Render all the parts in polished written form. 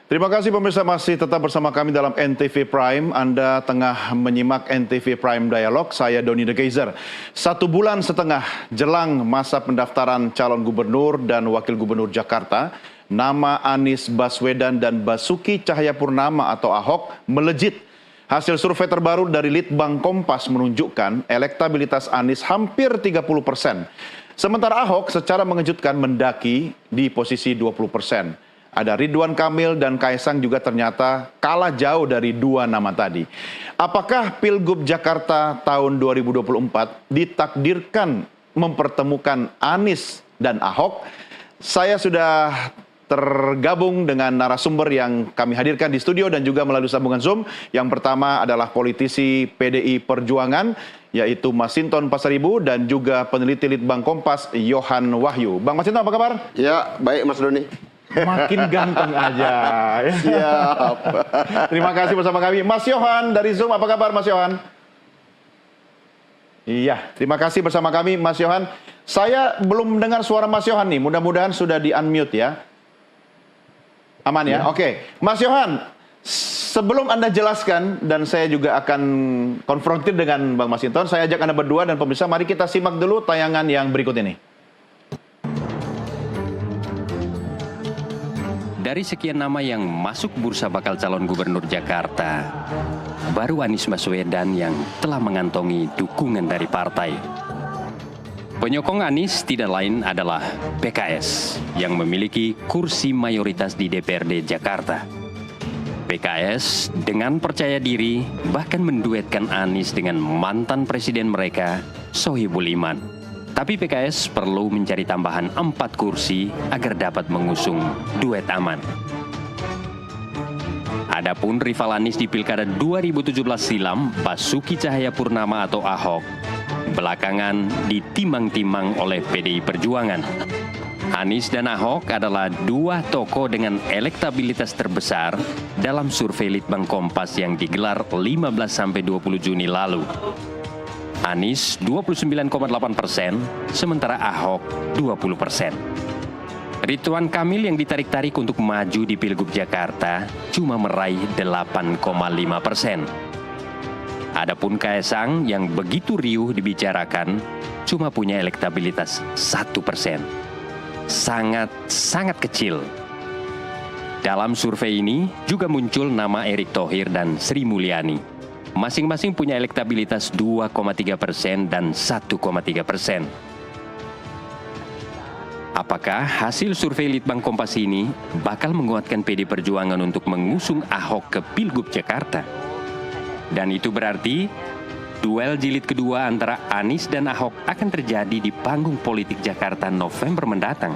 Terima kasih pemirsa masih tetap bersama kami dalam NTV Prime. Anda tengah menyimak NTV Prime Dialog. Saya Doni De Keyser. 1,5 bulan jelang masa pendaftaran calon gubernur dan wakil gubernur Jakarta, nama Anies Baswedan dan Basuki Cahayapurnama atau Ahok melejit. Hasil survei terbaru dari Litbang Kompas menunjukkan elektabilitas Anies hampir 30%. Sementara Ahok secara mengejutkan mendaki di posisi 20%. Ada Ridwan Kamil dan Kaisang juga ternyata kalah jauh dari dua nama tadi. Apakah Pilgub Jakarta tahun 2024 ditakdirkan mempertemukan Anies dan Ahok? Saya sudah tergabung dengan narasumber yang kami hadirkan di studio dan juga melalui sambungan Zoom. Yang pertama adalah politisi PDI Perjuangan, yaitu Masinton Pasaribu, dan juga peneliti Litbang Kompas, Yohan Wahyu. Bang Masinton, apa kabar? Ya, baik Mas Doni. Makin ganteng aja. Siap. Terima kasih bersama kami. Mas Yohan dari Zoom, apa kabar Mas Yohan? Iya, terima kasih bersama kami Mas Yohan. Saya belum mendengar suara Mas Yohan nih, mudah-mudahan sudah di-unmute ya. Aman ya? Oke. Mas Yohan, sebelum Anda jelaskan dan saya juga akan konfrontir dengan Bang Masinton, saya ajak Anda berdua dan pemirsa, mari kita simak dulu tayangan yang berikut ini. Dari sekian nama yang masuk bursa bakal calon gubernur Jakarta, baru Anies Baswedan yang telah mengantongi dukungan dari partai. Penyokong Anies tidak lain adalah PKS yang memiliki kursi mayoritas di DPRD Jakarta. PKS dengan percaya diri bahkan menduetkan Anies dengan mantan presiden mereka, Sohibul Iman. Tapi PKS perlu mencari tambahan 4 kursi agar dapat mengusung duet aman. Adapun rival Anies di Pilkada 2017 silam, Basuki Cahayapurnama atau Ahok, belakangan ditimang-timang oleh PDI Perjuangan. Anies dan Ahok adalah dua tokoh dengan elektabilitas terbesar dalam survei Litbang Kompas yang digelar 15-20 Juni lalu. Anies 29,8%, sementara Ahok 20%. Ridwan Kamil yang ditarik-tarik untuk maju di Pilgub Jakarta cuma meraih 8,5%. Adapun Kaisang yang begitu riuh dibicarakan cuma punya elektabilitas 1%. Sangat kecil. Dalam survei ini juga muncul nama Erick Thohir dan Sri Mulyani. Masing-masing punya elektabilitas 2,3% dan 1,3%. Apakah hasil survei Litbang Kompas ini bakal menguatkan PD Perjuangan untuk mengusung Ahok ke Pilgub Jakarta? Dan itu berarti duel jilid kedua antara Anies dan Ahok akan terjadi di panggung politik Jakarta November mendatang.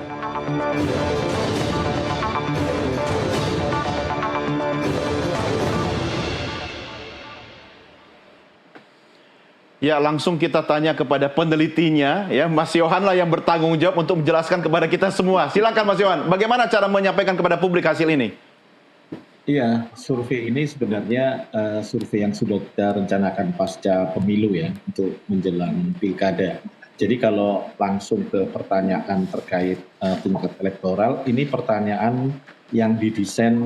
Ya, langsung kita tanya kepada penelitinya, ya, Mas Yohan lah yang bertanggung jawab untuk menjelaskan kepada kita semua. Silakan Mas Yohan, bagaimana cara menyampaikan kepada publik hasil ini? Iya, survei ini sebenarnya survei yang sudah kita rencanakan pasca pemilu ya, untuk menjelang pilkada. Jadi kalau langsung ke pertanyaan terkait tingkat elektoral, ini pertanyaan yang didesain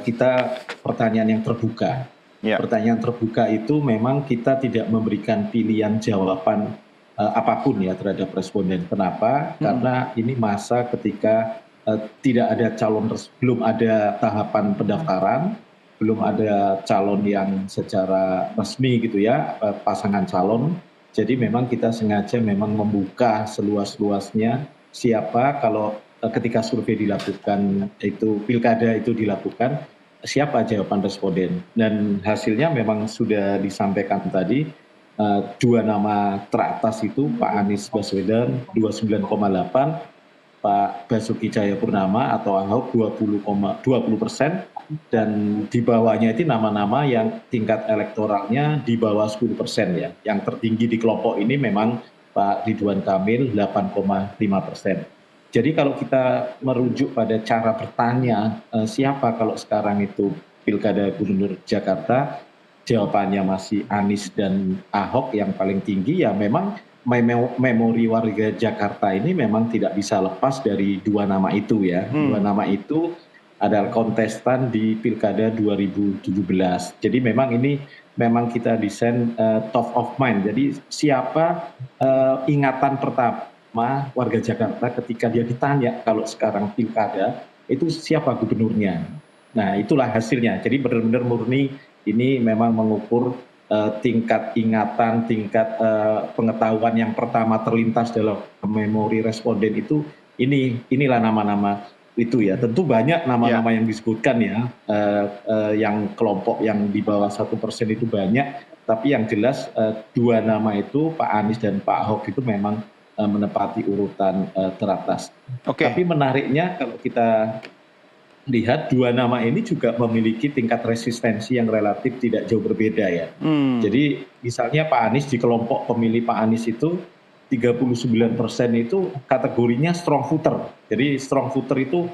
kita pertanyaan yang terbuka. Ya. Pertanyaan terbuka itu memang kita tidak memberikan pilihan jawaban apapun ya terhadap responden. Kenapa? Karena ini masa ketika tidak ada calon, belum ada tahapan pendaftaran, belum ada calon yang secara resmi gitu ya, pasangan calon. Jadi memang kita sengaja memang membuka seluas-luasnya siapa kalau ketika survei dilakukan itu, pilkada itu dilakukan, siapa jawaban responden. Dan hasilnya memang sudah disampaikan tadi, dua nama teratas itu Pak Anies Baswedan 29,8%, Pak Basuki Cahayapurnama atau Ahok 20%, dan di bawahnya itu nama-nama yang tingkat elektoralnya di bawah 10% ya. Yang tertinggi di kelompok ini memang Pak Ridwan Kamil 8,5%. Jadi kalau kita merujuk pada cara bertanya siapa kalau sekarang itu Pilkada Gubernur Jakarta, jawabannya masih Anies dan Ahok yang paling tinggi. Ya memang memori warga Jakarta ini memang tidak bisa lepas dari dua nama itu ya. Dua nama itu adalah kontestan di Pilkada 2017. Jadi memang kita desain top of mind. Jadi siapa ingatan pertama warga Jakarta ketika dia ditanya kalau sekarang Pilkada itu siapa gubernurnya. Nah, itulah hasilnya. Jadi benar-benar murni ini memang mengukur tingkat ingatan, tingkat pengetahuan yang pertama terlintas dalam memori responden itu, inilah nama-nama itu ya. Tentu banyak nama-nama yang disebutkan ya, yang kelompok yang di bawah 1% itu banyak, tapi yang jelas dua nama itu, Pak Anies dan Pak Ahok itu memang menepati urutan teratas. Tapi menariknya kalau kita lihat dua nama ini juga memiliki tingkat resistensi yang relatif tidak jauh berbeda ya. Jadi misalnya Pak Anies di kelompok pemilih Pak Anies itu 39% itu kategorinya strong voter. Jadi strong voter itu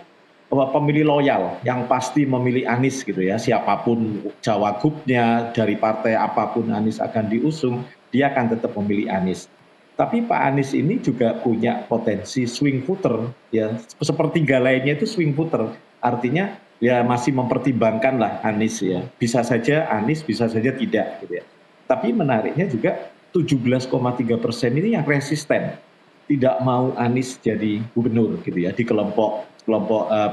pemilih loyal yang pasti memilih Anies gitu ya. Siapapun cawagupnya dari partai apapun Anies akan diusung, dia akan tetap memilih Anies. Tapi Pak Anies ini juga punya potensi swing voter ya. Sepertiga lainnya itu swing voter. Artinya ya masih mempertimbangkan lah Anies ya. Bisa saja Anies, bisa saja tidak gitu ya. Tapi menariknya juga 17,3% ini yang resisten. Tidak mau Anies jadi gubernur gitu ya di kelompok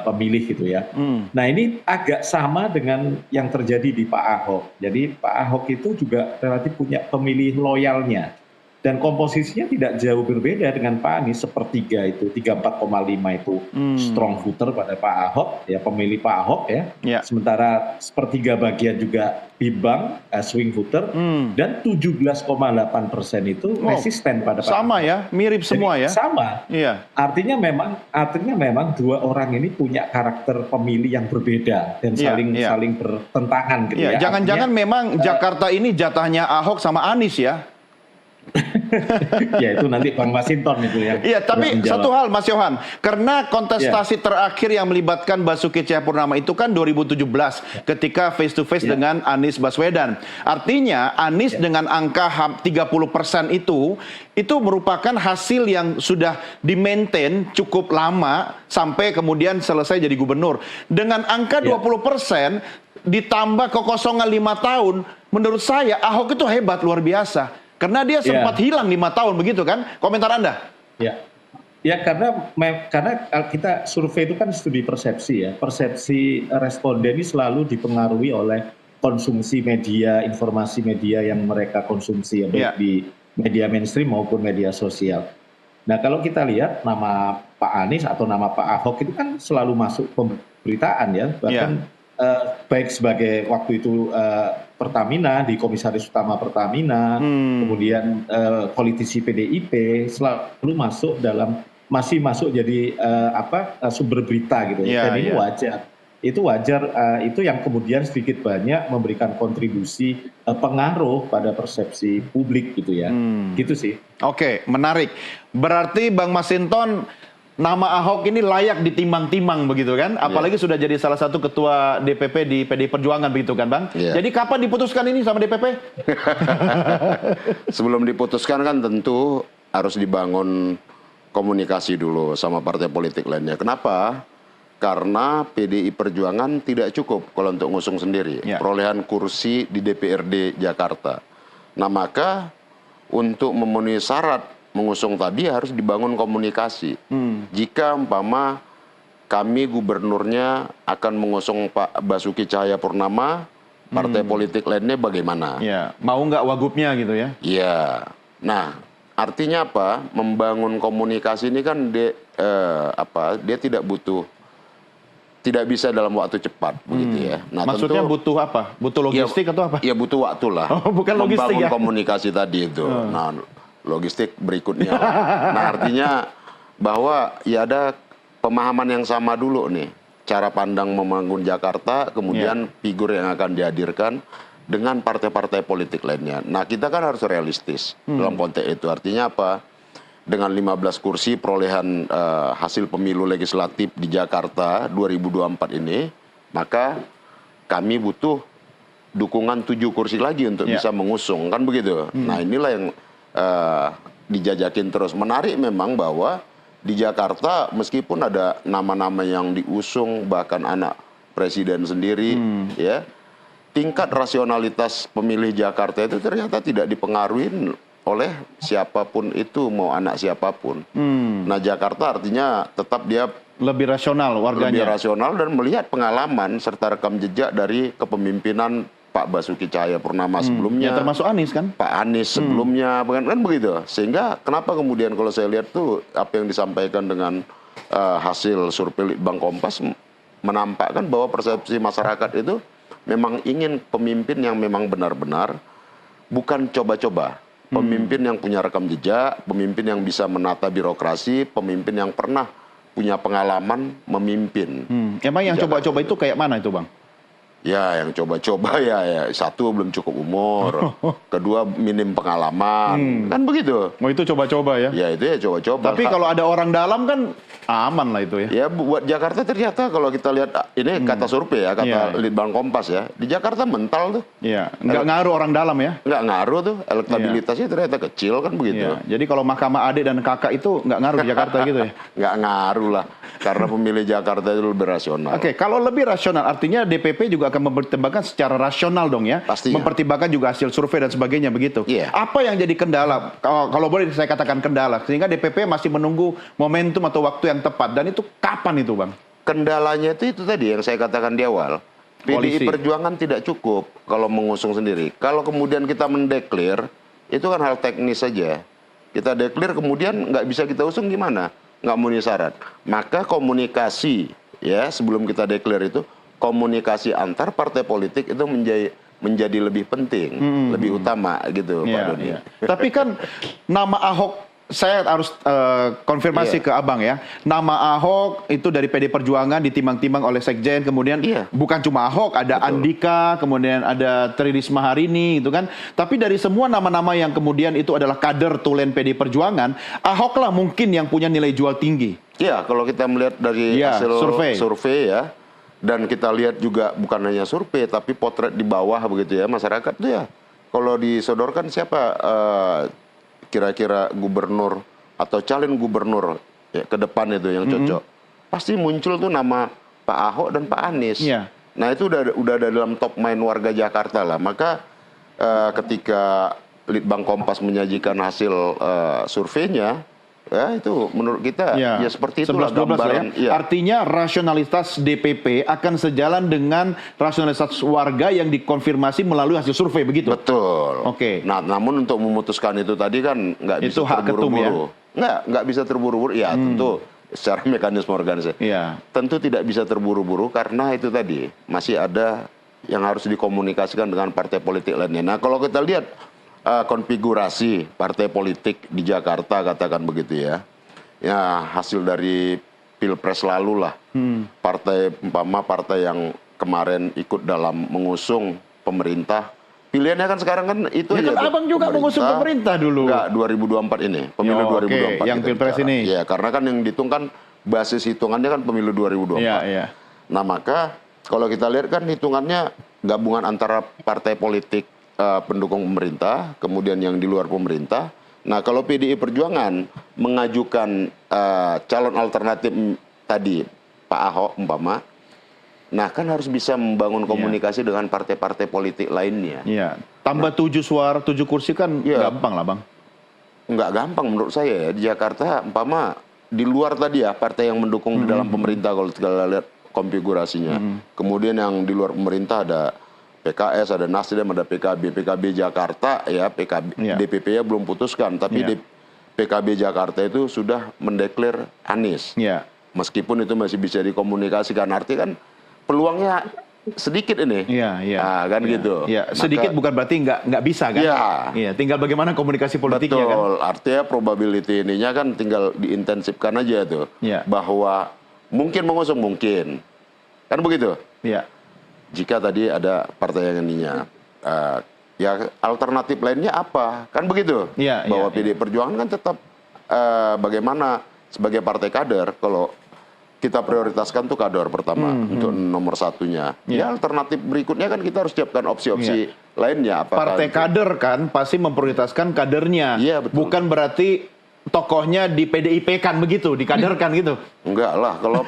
pemilih gitu ya. Nah ini agak sama dengan yang terjadi di Pak Ahok. Jadi Pak Ahok itu juga relatif punya pemilih loyalnya. Dan komposisinya tidak jauh berbeda dengan Pak Anies, sepertiga itu, 34,5 itu strong voter pada Pak Ahok, ya pemilih Pak Ahok ya. Sementara sepertiga bagian juga bimbang, swing voter, dan 17,8% itu resisten pada Pak Ahok. Sama ya, mirip semua ya. Sama. Iya. Artinya memang dua orang ini punya karakter pemilih yang berbeda dan saling bertentangan gitu ya. Jangan-jangan memang Jakarta ini jatahnya Ahok sama Anies ya. Ya itu nanti Bang Masinton itu ya. Iya, tapi satu hal Mas Yohan, karena kontestasi terakhir yang melibatkan Basuki Cahayapurnama itu kan 2017 ketika face to face dengan Anies Baswedan. Artinya Anies dengan angka 30% itu merupakan hasil yang sudah di-maintain cukup lama sampai kemudian selesai jadi gubernur. Dengan angka 20% ditambah kekosongan 5 tahun, menurut saya Ahok itu hebat luar biasa. Karena dia sempat hilang 5 tahun begitu kan? Komentar Anda? Ya karena kita survei itu kan studi persepsi ya. Persepsi responden ini selalu dipengaruhi oleh konsumsi media, informasi media yang mereka konsumsi ya, baik di media mainstream maupun media sosial. Nah kalau kita lihat nama Pak Anies atau nama Pak Ahok itu kan selalu masuk pemberitaan ya. Bahkan baik sebagai waktu itu Pertamina, di Komisaris Utama Pertamina, kemudian politisi PDIP selalu masih masuk jadi sumber berita gitu. Dan ini wajar. Itu wajar, itu yang kemudian sedikit banyak memberikan kontribusi pengaruh pada persepsi publik gitu ya. Gitu sih. Oke, menarik. Berarti Bang Masinton, nama Ahok ini layak ditimbang-timbang begitu kan? Apalagi sudah jadi salah satu ketua DPP di PDI Perjuangan begitu kan Bang? Jadi kapan diputuskan ini sama DPP? Sebelum diputuskan kan tentu harus dibangun komunikasi dulu sama partai politik lainnya. Kenapa? Karena PDI Perjuangan tidak cukup kalau untuk ngusung sendiri. Perolehan kursi di DPRD Jakarta. Nah maka untuk memenuhi syarat mengusung tadi harus dibangun komunikasi. Jika umpama kami gubernurnya akan mengusung Pak Basuki Cahayapurnama, partai politik lainnya bagaimana? Mau nggak wagubnya gitu ya? Iya. Nah, artinya apa? Membangun komunikasi ini kan dia tidak bisa dalam waktu cepat begitu ya. Nah, maksudnya tentu, butuh apa? Butuh logistik atau apa? Ya butuh waktu lah. Bukan logistik membangun ya? komunikasi tadi itu. Nah, logistik berikutnya. Nah artinya bahwa ya ada pemahaman yang sama dulu nih. Cara pandang membangun Jakarta, kemudian figur yang akan dihadirkan dengan partai-partai politik lainnya. Nah kita kan harus realistis dalam konteks itu. Artinya apa? Dengan 15 kursi perolehan hasil pemilu legislatif di Jakarta 2024 ini, maka kami butuh dukungan 7 kursi lagi untuk bisa mengusung. Kan begitu. Nah inilah yang dijajakin terus. Menarik memang bahwa di Jakarta meskipun ada nama-nama yang diusung bahkan anak presiden sendiri, ya tingkat rasionalitas pemilih Jakarta itu ternyata tidak dipengaruhi oleh siapapun itu, mau anak siapapun. Nah Jakarta artinya tetap dia Lebih rasional lebih warganya. rasional dan melihat pengalaman serta rekam jejak dari kepemimpinan Pak Basuki Cahayapurnama sebelumnya. Ya termasuk Anies kan? Pak Anies sebelumnya, kan begitu. Sehingga kenapa kemudian kalau saya lihat tuh apa yang disampaikan dengan hasil survei Litbang Kompas menampakkan bahwa persepsi masyarakat itu memang ingin pemimpin yang memang benar-benar bukan coba-coba. Pemimpin yang punya rekam jejak, pemimpin yang bisa menata birokrasi, pemimpin yang pernah punya pengalaman memimpin. Emang yang Jakarta. coba-coba itu kayak mana itu Bang? Ya, yang coba-coba ya satu belum cukup umur, kedua minim pengalaman, kan begitu. Oh itu coba-coba ya? Ya itu ya coba-coba. Tapi kalau ada orang dalam kan aman lah itu ya? Ya buat Jakarta ternyata kalau kita lihat ini kata survei ya, kata Iya. Litbang Kompas ya, di Jakarta mental tuh, Iya, nggak ngaruh orang dalam ya? nggak ngaruh tuh, elektabilitasnya ternyata kecil kan begitu. Iya. Jadi kalau mahkamah adik dan kakak itu nggak ngaruh di Jakarta gitu ya? Nggak ngaruh lah, karena pemilih Jakarta itu lebih rasional. Oke, kalau lebih rasional artinya DPP juga akan mempertimbangkan secara rasional dong ya? Pastinya. Mempertimbangkan juga hasil survei dan sebagainya begitu. Iya. Apa yang jadi kendala? Kalau boleh saya katakan kendala, sehingga DPP masih menunggu momentum atau waktu yang tepat dan itu kapan itu Bang? Kendalanya itu tadi yang saya katakan di awal. PDI Koalisi. Perjuangan tidak cukup kalau mengusung sendiri. Kalau kemudian kita mendeklar, itu kan hal teknis saja. Kita deklar kemudian nggak bisa kita usung gimana? Nggak memenuhi syarat. Maka komunikasi ya sebelum kita deklar itu, komunikasi antar partai politik itu menjadi lebih penting, lebih utama gitu Pak Iya, Doni. iya. Tapi kan nama Ahok, saya harus konfirmasi Iya. ke Abang ya. Nama Ahok itu dari PD Perjuangan ditimbang-timbang oleh Sekjen, kemudian Iya. bukan cuma Ahok, ada Andika, kemudian ada Tri Risma hari ini gitu kan. Tapi dari semua nama-nama yang kemudian itu adalah kader tulen PD Perjuangan, Ahok lah mungkin yang punya nilai jual tinggi. Iya, kalau kita melihat dari Iya, hasil survei. survei ya, dan kita lihat juga bukan hanya survei, tapi potret di bawah begitu ya, masyarakat tuh ya. Kalau disodorkan siapa kira-kira gubernur atau calon gubernur ya, ke depan itu yang cocok, pasti muncul tuh nama Pak Ahok dan Pak Anies. Iya. Nah itu udah ada dalam top main warga Jakarta lah. Maka ketika Litbang Kompas menyajikan hasil surveinya, ya itu menurut kita ya seperti itulah 11-12 lah ya. gambaran. Iya. Artinya rasionalitas DPP akan sejalan dengan rasionalitas warga yang dikonfirmasi melalui hasil survei begitu. Betul. Oke. Nah, namun untuk memutuskan itu tadi kan nggak bisa Itu hak ketum ya? terburu-buru. Nggak bisa terburu-buru. Ya tentu secara mekanisme organisasi. Iya. Tentu tidak bisa terburu-buru karena itu tadi masih ada yang harus dikomunikasikan dengan partai politik lainnya. Nah, kalau kita lihat konfigurasi partai politik di Jakarta katakan begitu ya. Ya hasil dari Pilpres lalu lah. Partai yang kemarin ikut dalam mengusung pemerintah. Pilihannya kan sekarang kan itu Ya aja kan tuh, Abang juga mengusung pemerintah dulu. Enggak, 2024 ini. Pemilu Oh, oke. 2024. Yang kita Pilpres bicara. ini. Ya, karena kan yang dihitung kan basis hitungannya kan pemilu 2024. Iya, iya. Nah, maka kalau kita lihat kan hitungannya gabungan antara partai politik pendukung pemerintah, kemudian yang di luar pemerintah. Nah, kalau PDI Perjuangan mengajukan calon alternatif tadi, Pak Ahok umpama, nah kan harus bisa membangun komunikasi dengan partai-partai politik lainnya. Iya. Tambah 7 suara, 7 kursi kan Iya. gampang lah Bang. Nggak gampang menurut saya ya. Di Jakarta umpama di luar tadi ya, partai yang mendukung di dalam pemerintah kalau kita lihat konfigurasinya. Kemudian yang di luar pemerintah ada PKS, ada Nasdem, ada PKB. PKB Jakarta ya, Iya. DPP-nya belum putuskan, tapi Iya. PKB Jakarta itu sudah mendeklar Anies. Iya. Meskipun itu masih bisa dikomunikasikan, arti kan peluangnya sedikit ini. Iya, iya. Nah, kan Iya. gitu. Iya, sedikit Maka- bukan berarti nggak bisa kan? Iya. Iya, tinggal bagaimana komunikasi politiknya kan? Betul, artinya probability ininya kan tinggal diintensifkan aja tuh. Iya. Bahwa mungkin mengusung, mungkin. Kan begitu? Iya. Jika tadi ada partai yang ininya. Ya alternatif lainnya apa? Kan begitu? Iya, Bahwa iya, PDI Perjuangan kan tetap bagaimana sebagai partai kader, kalau kita prioritaskan tuh kader pertama untuk nomor satunya. Iya. Ya alternatif berikutnya kan kita harus siapkan opsi-opsi lainnya. Apakah Partai itu- kader kan pasti memprioritaskan kadernya. Iya, betul. Bukan berarti tokohnya di PDIP kan begitu, dikaderkan gitu. Enggak lah, kalau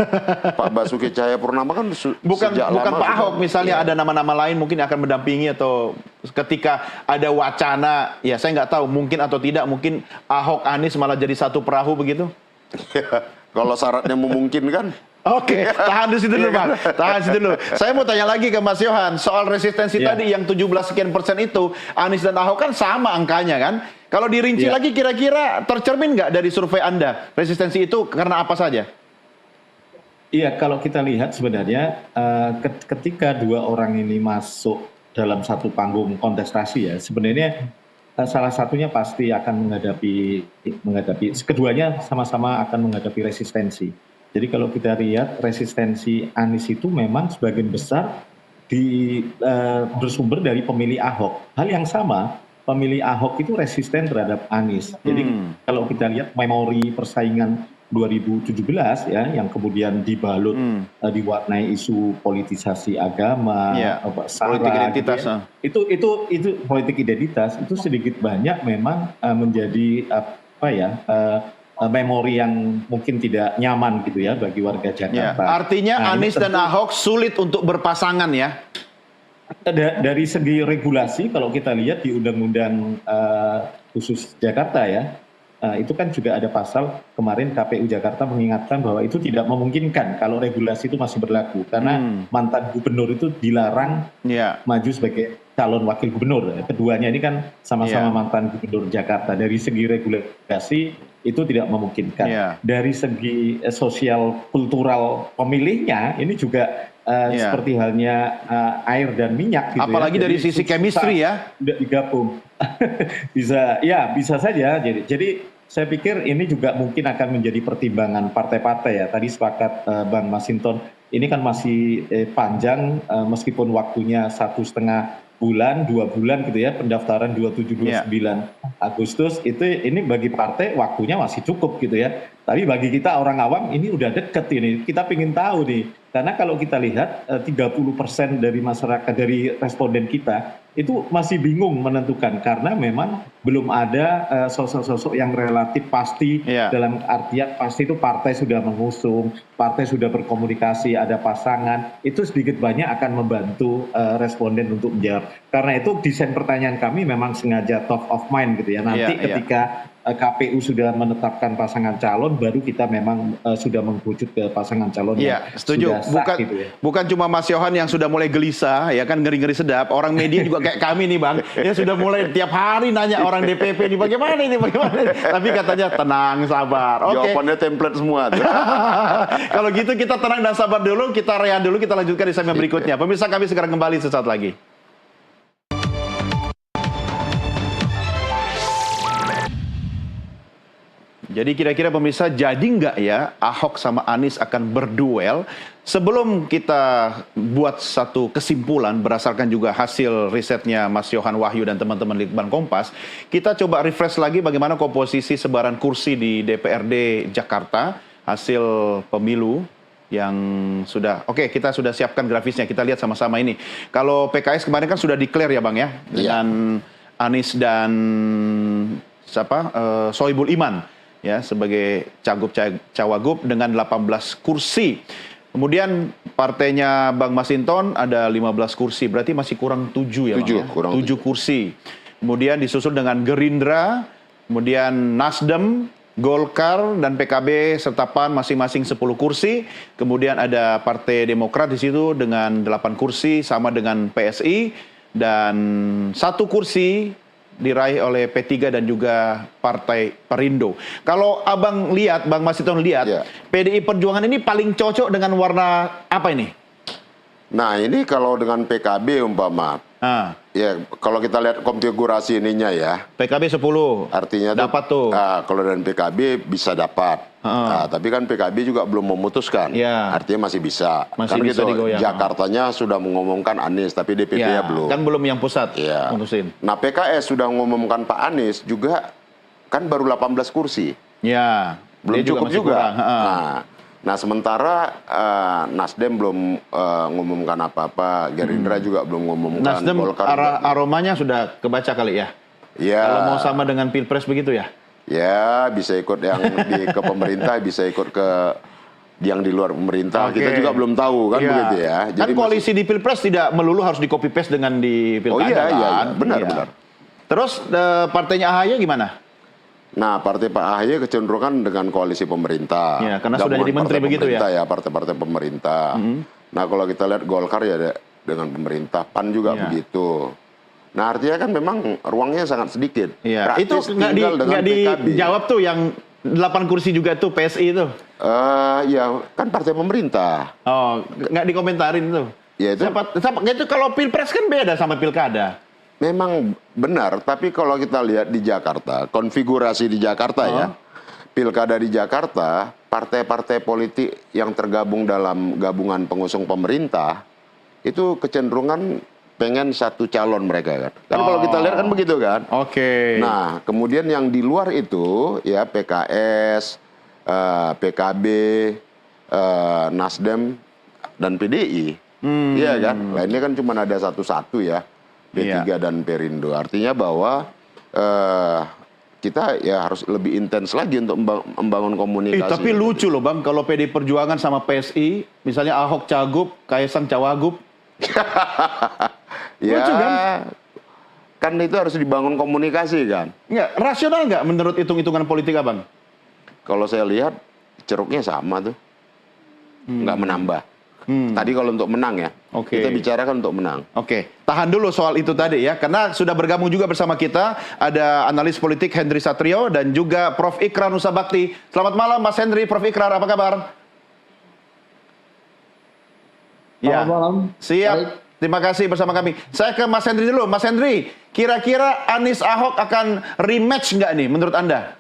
Pak Basuki Cahayapurnama kan Bukan sejak bukan lama Pak sudah. Ahok misalnya Iya. ada nama-nama lain mungkin akan mendampingi atau ketika ada wacana, ya saya nggak tahu mungkin atau tidak, mungkin Ahok Anies malah jadi satu perahu begitu. Kalau syaratnya memungkinkan. Oke, tahan di situ dulu Bang. Tahan di situ dulu. Saya mau tanya lagi ke Mas Yohan soal resistensi Iya. tadi yang 17 sekian persen itu, Anies dan Ahok kan sama angkanya kan? Kalau dirinci Iya. lagi kira-kira tercermin nggak dari survei Anda? Resistensi itu karena apa saja? Iya, kalau kita lihat sebenarnya ketika dua orang ini masuk dalam satu panggung kontestasi ya, sebenarnya salah satunya pasti akan menghadapi keduanya sama-sama akan menghadapi resistensi. Jadi kalau kita lihat resistensi Anies itu memang sebagian besar bersumber dari pemilih Ahok. Hal yang sama, pemilih Ahok itu resisten terhadap Anies. Jadi kalau kita lihat memori persaingan 2017 ya, yang kemudian dibalut diwarnai isu politisasi agama, Iya, SARA, politik identitas, gitu ya. Itu politik identitas itu sedikit banyak memang menjadi memori yang mungkin tidak nyaman gitu ya bagi warga Ya, Jakarta. artinya Nah, ini Anies dan tentu Ahok sulit untuk berpasangan ya. dari segi regulasi kalau kita lihat di Undang-Undang khusus Jakarta ya, itu kan juga ada pasal kemarin KPU Jakarta mengingatkan bahwa itu tidak memungkinkan kalau regulasi itu masih berlaku karena mantan gubernur itu dilarang Ya. maju sebagai calon wakil gubernur. Keduanya ini kan sama-sama Iya. mantan gubernur Jakarta. Dari segi regulasi itu tidak memungkinkan. Iya. Dari segi sosial kultural pemilihnya ini juga Iya. seperti halnya air dan minyak gitu. Apalagi ya. dari Jadi sisi susah chemistry ya. Tidak digabung. bisa saja. Jadi saya pikir ini juga mungkin akan menjadi pertimbangan partai-partai ya. Tadi sepakat Bang Masinton, ini kan masih panjang meskipun waktunya 1,5 bulan, 2 bulan gitu ya, pendaftaran 27-29 Agustus, ini bagi partai waktunya masih cukup gitu ya. Tapi bagi kita orang awam ini udah deket ini, kita ingin tahu nih. Karena kalau kita lihat 30% dari masyarakat, dari responden kita, itu masih bingung menentukan karena memang belum ada sosok-sosok yang relatif pasti. Iya. Dalam artian pasti itu partai sudah mengusung, partai sudah berkomunikasi, ada pasangan, itu sedikit banyak akan membantu responden untuk menjawab. Karena itu desain pertanyaan kami memang sengaja top of mind gitu ya. Nanti Iya, iya. ketika KPU sudah menetapkan pasangan calon, baru kita memang sudah mengkerucut ke pasangan calon yang Iya, setuju. sudah sah Bukan gitu ya. bukan cuma Mas Yohan yang sudah mulai gelisah, ya kan ngeri-ngeri sedap. Orang media juga kayak kami nih Bang, ya sudah mulai tiap hari nanya orang DPP ini bagaimana ini, bagaimana ini. Tapi katanya tenang, sabar. Oke. Jawabannya template semua tuh. Kalau gitu kita tenang dan sabar dulu, kita rehat dulu, kita lanjutkan di segmen berikutnya. Pemirsa, kami segera kembali sesaat lagi. Jadi kira-kira pemirsa, jadi nggak ya Ahok sama Anies akan berduel? Sebelum kita buat satu kesimpulan berdasarkan juga hasil risetnya Mas Yohan Wahyu dan teman-teman Litbang Kompas, kita coba refresh lagi bagaimana komposisi sebaran kursi di DPRD Jakarta, hasil pemilu yang sudah, oke, kita sudah siapkan grafisnya, kita lihat sama-sama ini. Kalau PKS kemarin kan sudah declare ya Bang ya, dengan Anies dan Sohibul Iman ya sebagai cawagup dengan 18 kursi. Kemudian partainya Bang Masinton ada 15 kursi, berarti masih kurang 7 ya Bang ya? Kurang 7 kursi. Kemudian disusul dengan Gerindra, kemudian Nasdem, Golkar dan PKB serta PAN masing-masing 10 kursi. Kemudian ada Partai Demokrat di situ dengan 8 kursi sama dengan PSI dan 1 kursi diraih oleh P3 dan juga Partai Perindo. Kalau Abang lihat, Bang Masinton lihat, Ya. PDI Perjuangan ini paling cocok dengan warna apa ini? Nah ini kalau dengan PKB umpama, ya kalau kita lihat konfigurasi ininya ya, PKB 10. artinya dapat tuh. Kalau dengan PKB bisa dapat. Nah, tapi kan PKB juga belum memutuskan. Ya. Artinya masih bisa. Masih kan bisa gitu. digoyang. Jakartanya sudah mengumumkan Anies, tapi DPP-nya belum. Kan belum yang pusat Iya. mutusin. Nah PKS sudah mengumumkan Pak Anies juga kan baru 18 kursi. Ya. Belum dia cukup masih juga. kurang. Nah sementara Nasdem belum mengumumkan apa-apa, Gerindra juga belum mengumumkan. Nasdem Golkar juga belum. aromanya sudah kebaca kali ya. Ya. Kalau mau sama dengan Pilpres begitu ya. Ya, bisa ikut yang ke pemerintah, bisa ikut ke yang di luar pemerintah. Oke. Kita juga belum tahu kan Iya. begitu ya. Kan koalisi di Pilpres tidak melulu harus di copy paste dengan di Pilkada iya, kan. benar, Iya. benar. Terus partainya AHY gimana? Nah, partai Pak AHY kecenderungan dengan koalisi pemerintah. Iya, karena sudah Gabungan jadi menteri partai begitu ya? pemerintah partai-partai pemerintah. Nah, kalau kita lihat Golkar ya dengan pemerintah, PAN juga Iya. begitu. Nah, artinya kan memang ruangnya sangat sedikit. Iya. Praktis Itu tinggal dengan nggak PKB. dijawab tuh yang 8 kursi juga tuh PSI itu. Ya, kan partai pemerintah. Oh, nggak dikomentarin tuh. Ya, itu Itu kalau Pilpres kan beda sama Pilkada. memang benar, tapi kalau kita lihat di Jakarta, konfigurasi di Jakarta ya, Pilkada di Jakarta, partai-partai politik yang tergabung dalam gabungan pengusung pemerintah, itu kecenderungan pengen satu calon mereka kan. Kan kalau kita lihat kan begitu kan. Oke. Nah, kemudian yang di luar itu ya PKS, PKB, Nasdem dan PDI. Iya kan? Lainnya kan cuma ada satu-satu ya. P3 dan Perindo. Artinya bahwa kita ya harus lebih intens lagi untuk membangun komunikasi. Tapi lucu loh Bang, kalau PD Perjuangan sama PSI, misalnya Ahok Cagup, Kaisang Cawagup. Ya, lucu kan itu harus dibangun komunikasi kan. Nggak, rasional nggak menurut hitung-hitungan politik Abang? Kalau saya lihat ceruknya sama tuh. Nggak menambah. Tadi kalau untuk menang ya. Oke. Kita bicarakan untuk menang. Oke, tahan dulu soal itu tadi ya, karena sudah bergabung juga bersama kita ada analis politik Hendry Satrio dan juga Prof. Ikrar Nusa Bakti. Selamat malam Mas Hendry, Prof. Ikrar, apa kabar? Selamat malam. Siap. Baik. Terima kasih bersama kami. Saya ke Mas Hendry dulu. Mas Hendry, kira-kira Anies Ahok akan rematch nggak nih menurut Anda?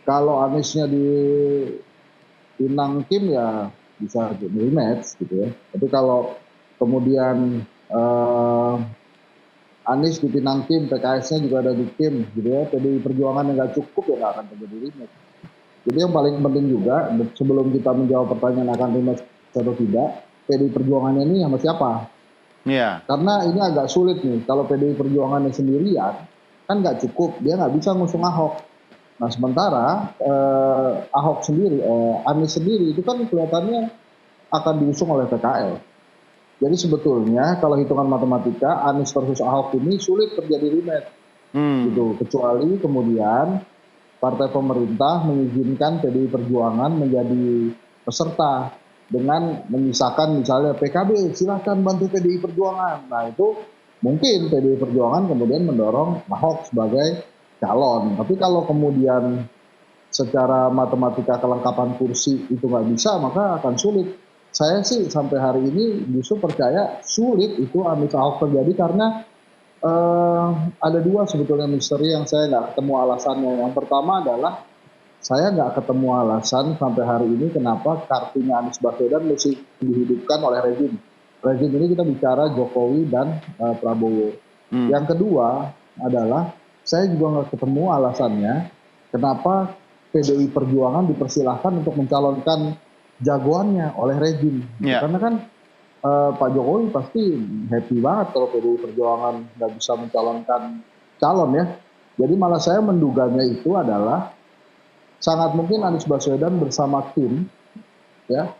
Kalau Aniesnya di Pinang Kim ya bisa rematch gitu ya. Tapi kalau kemudian Anies di Pinang Kim, PKS-nya juga ada di Kim gitu ya. PDI Perjuangan yang nggak cukup ya nggak akan terjadi rematch. Jadi yang paling penting juga sebelum kita menjawab pertanyaan akan rematch atau tidak, PDI Perjuangannya ini sama siapa? Iya. Karena ini agak sulit nih, kalau PDI Perjuangannya sendirian, kan nggak cukup, dia nggak bisa ngusung Ahok. Nah sementara Ahok sendiri, Anies sendiri itu kan kelihatannya akan diusung oleh PKL. Jadi sebetulnya kalau hitungan matematika, Anies versus Ahok ini sulit terjadi rematch. Gitu. Kecuali kemudian partai pemerintah mengizinkan PDI Perjuangan menjadi peserta dengan menyisakan misalnya PKB silakan bantu PDI Perjuangan. Nah itu mungkin PDI Perjuangan kemudian mendorong Ahok sebagai calon. Tapi kalau kemudian secara matematika kelengkapan kursi itu nggak bisa, maka akan sulit. Saya sih sampai hari ini justru percaya sulit itu Anies Ahok terjadi karena ada dua sebetulnya misteri yang saya nggak ketemu alasannya. Yang pertama adalah saya nggak ketemu alasan sampai hari ini kenapa kartunya Anies Baswedan mesti dihidupkan oleh rezim. Rezim ini kita bicara Jokowi dan Prabowo. Yang kedua adalah saya juga nggak ketemu alasannya kenapa PDI Perjuangan dipersilahkan untuk mencalonkan jagoannya oleh rezim. Karena kan Pak Jokowi pasti happy banget kalau PDI Perjuangan nggak bisa mencalonkan calon ya. Jadi malah saya menduganya itu adalah sangat mungkin Anies Baswedan bersama tim ya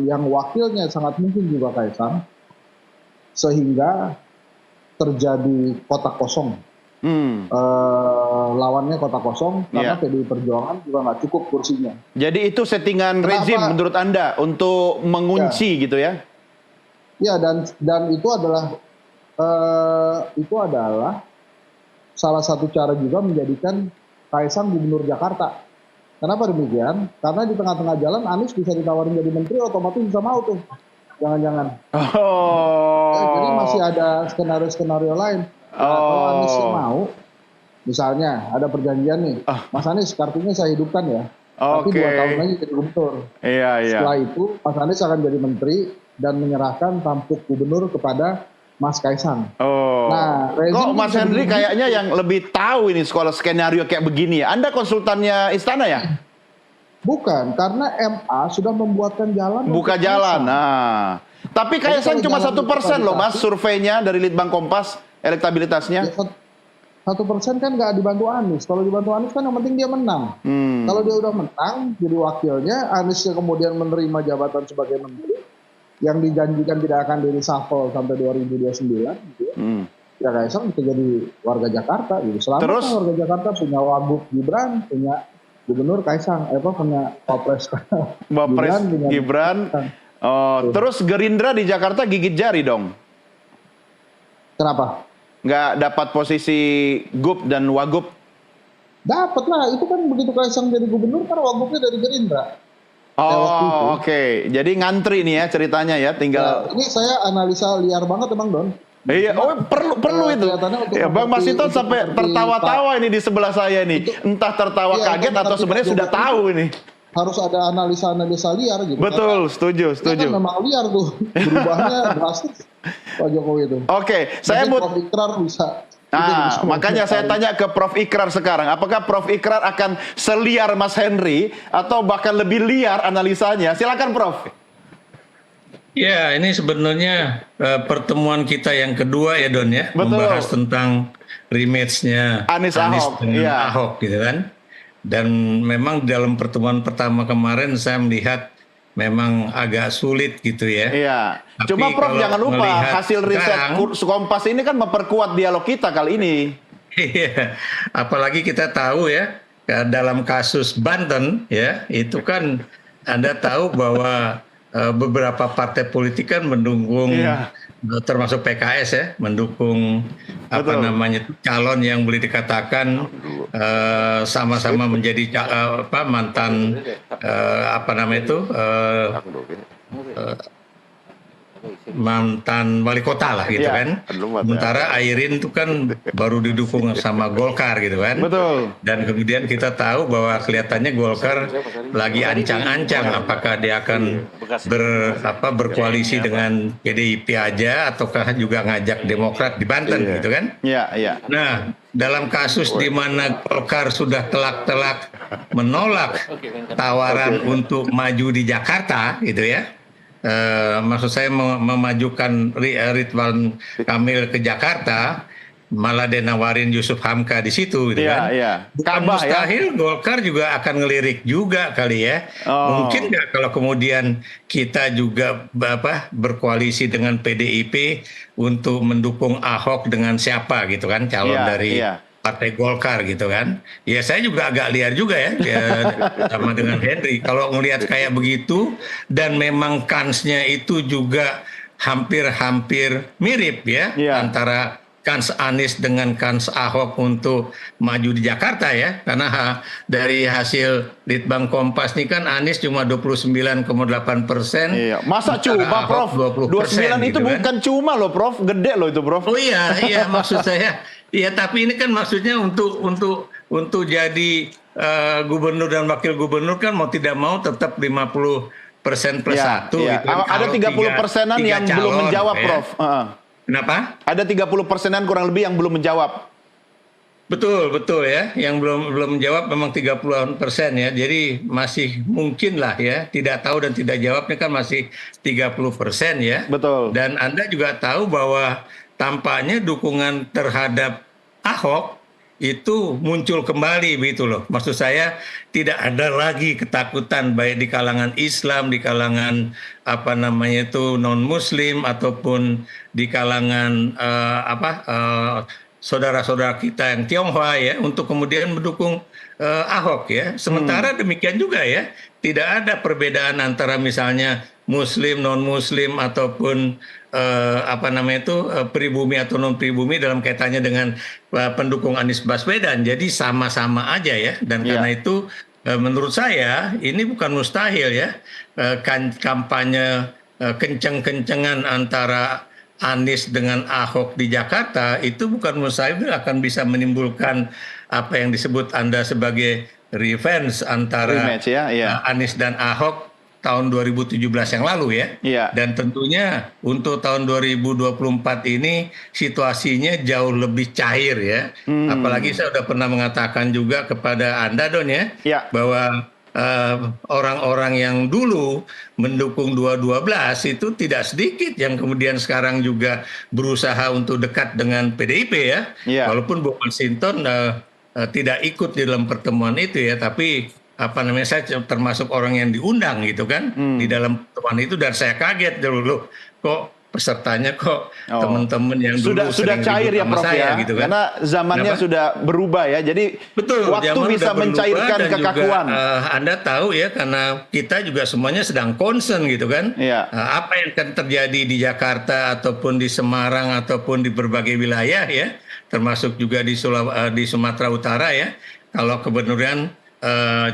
yang wakilnya sangat mungkin juga Kaisang, sehingga terjadi kotak kosong. Lawannya kotak kosong karena PDI Perjuangan juga nggak cukup kursinya. Jadi itu settingan rezim menurut Anda untuk mengunci gitu ya? Ya, dan itu adalah salah satu cara juga menjadikan Kaisang gubernur Jakarta. Kenapa demikian? Karena di tengah-tengah jalan Anies bisa ditawarin jadi menteri, otomatis bisa mau tuh. Jangan-jangan. Jadi masih ada skenario-skenario lain. Kalau Anies mau, misalnya ada perjanjian nih, Mas Anies kartunya saya hidupkan ya. Tapi 2 tahun lagi jadi gubernur. Setelah itu Mas Anies akan jadi menteri dan menyerahkan tampuk gubernur kepada Mas Kaisang. Nah, kok Mas Hendry kayaknya yang lebih tahu ini sekolah skenario kayak begini ya? Anda konsultannya istana ya? Bukan, karena MA sudah membuatkan jalan. Buka jalan. Nah, tapi Kaisang cuma 1% loh Mas surveinya dari Litbang Kompas elektabilitasnya. 1% 1% kan nggak dibantu Anies. Kalau dibantu Anies kan yang penting dia menang. Kalau dia udah menang jadi wakilnya, Anies yang kemudian menerima jabatan sebagai menteri yang dijanjikan tidak akan di reshuffle sampai 2029 gitu ya. Ya Kaisang bisa jadi warga Jakarta gitu. Selama Terus? kan warga Jakarta punya Wagub Gibran, punya Gubernur Kaisang, punya Wapres Wapres Gibran. Oh, terus Gerindra di Jakarta gigit jari dong. Kenapa? Nggak dapat posisi Gub dan Wagub. Dapat lah, itu kan begitu Kaisang jadi gubernur kan Wagubnya dari Gerindra. waktu itu. Oh, oke. Jadi ngantri nih ya ceritanya ya, tinggal. Ini saya analisa liar banget emang Don. Iya, oh perlu itu. kelihatannya untuk Ya, Bang seperti- Masinton untuk sampai seperti tertawa-tawa ini di sebelah saya nih. Entah tertawa Iya, kaget untuk atau seperti sebenarnya Pak sudah Jokowi tahu ini. Harus ada analisa-analisa liar gitu. Betul, setuju, Karena dia setuju. kan memang liar tuh, berubahnya drastis Pak Jokowi itu. Oke, saya Mungkin mau. Prof. Ikrar bisa. Nah, makanya saya tanya ke Prof. Ikrar sekarang, apakah Prof. Ikrar akan seliar Mas Henry atau bahkan lebih liar analisanya? Silakan Prof. Ya, ini sebenarnya pertemuan kita yang kedua ya Don ya, Betul. membahas tentang rematch-nya Anies Ahok, dengan iya. Ahok gitu kan. Dan memang dalam pertemuan pertama kemarin saya melihat memang agak sulit gitu ya. Iya. Tapi Cuma Prof kalau jangan lupa melihat hasil riset sekarang- Kompas ini kan memperkuat dialog kita kali ini. Iya, apalagi kita tahu ya dalam kasus Banten ya itu kan Anda tahu bahwa beberapa partai politik kan mendukung Iya. termasuk PKS ya mendukung apa Betul. namanya calon yang boleh dikatakan sama-sama menjadi mantan apa namanya itu mantan wali kota lah gitu Iya. kan. Sementara Airin itu kan baru didukung sama Golkar gitu kan. Betul. Dan kemudian kita tahu bahwa kelihatannya Golkar lagi ancang-ancang apakah dia akan berkoalisi dengan PDIP aja ataukah juga ngajak Demokrat di Banten Iya. gitu kan. Iya, iya. Nah, dalam kasus di mana Golkar sudah telak-telak menolak tawaran untuk maju di Jakarta gitu ya. Maksud saya memajukan Ridwan Kamil ke Jakarta, malah dia nawarin Yusuf Hamka di situ gitu Iya, kan. iya. Bukan Kabah ya. mustahil Golkar juga akan ngelirik juga kali ya. Oh. Mungkin nggak kalau kemudian kita juga berkoalisi dengan PDIP untuk mendukung Ahok dengan siapa gitu kan calon Iya, dari iya. Partai Golkar gitu kan. Ya saya juga agak liar juga ya, sama dengan Henry. Kalau ngelihat kayak begitu dan memang kansnya itu juga hampir-hampir mirip ya Iya. antara kans Anies dengan kans Ahok untuk maju di Jakarta ya. Karena dari hasil Litbang Kompas ini kan Anies cuma 29,8%. Iya. Masa cuma Ahok Prof? 20% 29 itu gitu kan. bukan cuma loh Prof, gede loh itu Prof. Oh iya maksud saya, iya tapi ini kan maksudnya untuk jadi gubernur dan wakil gubernur kan mau tidak mau tetap 50% plus Iya, satu. iya. Gitu kan. Ada Kalau 30%-an tiga yang belum calon, menjawab ya. Prof. Kenapa? Ada 30%-an kurang lebih yang belum menjawab. Betul ya. Yang belum menjawab memang 30% ya. Jadi masih mungkin lah ya. Tidak tahu dan tidak jawabnya kan masih 30% ya. Betul. Dan Anda juga tahu bahwa tampaknya dukungan terhadap Ahok itu muncul kembali begitu loh. Maksud saya tidak ada lagi ketakutan baik di kalangan Islam, di kalangan non-Muslim ataupun di kalangan saudara-saudara kita yang Tionghoa ya untuk kemudian mendukung Ahok ya. Sementara demikian juga ya, tidak ada perbedaan antara misalnya Muslim, non-Muslim ataupun pribumi atau non pribumi dalam kaitannya dengan pendukung Anies Baswedan. Jadi sama-sama aja ya. Dan karena itu menurut saya ini bukan mustahil ya kampanye kenceng-kencengan antara Anies dengan Ahok di Jakarta itu bukan mustahil akan bisa menimbulkan apa yang disebut Anda sebagai revenge antara Rematch, ya, iya. Anies dan Ahok tahun 2017 yang lalu ya. Iya. Dan tentunya untuk tahun 2024 ini situasinya jauh lebih cair ya. Apalagi saya sudah pernah mengatakan juga kepada Anda Don ya, Iya. bahwa orang-orang yang dulu mendukung 212 itu tidak sedikit yang kemudian sekarang juga berusaha untuk dekat dengan PDIP ya. Iya. Walaupun Bu Masinton tidak ikut di dalam pertemuan itu ya, tapi apa namanya, saya termasuk orang yang diundang gitu kan di dalam pertemuan itu, dan saya kaget dulu kok pesertanya kok teman-teman yang dulu sudah sering cair ribut ya sama Prof saya ya, gitu kan. karena zamannya Kenapa? sudah berubah ya, jadi Betul, waktu zaman bisa udah berubah mencairkan dan kekakuan. juga, Anda tahu ya, karena kita juga semuanya sedang concern gitu kan. Iya. Apa yang akan terjadi di Jakarta ataupun di Semarang ataupun di berbagai wilayah ya, termasuk juga di Sumatera Utara ya. Kalau kebenaran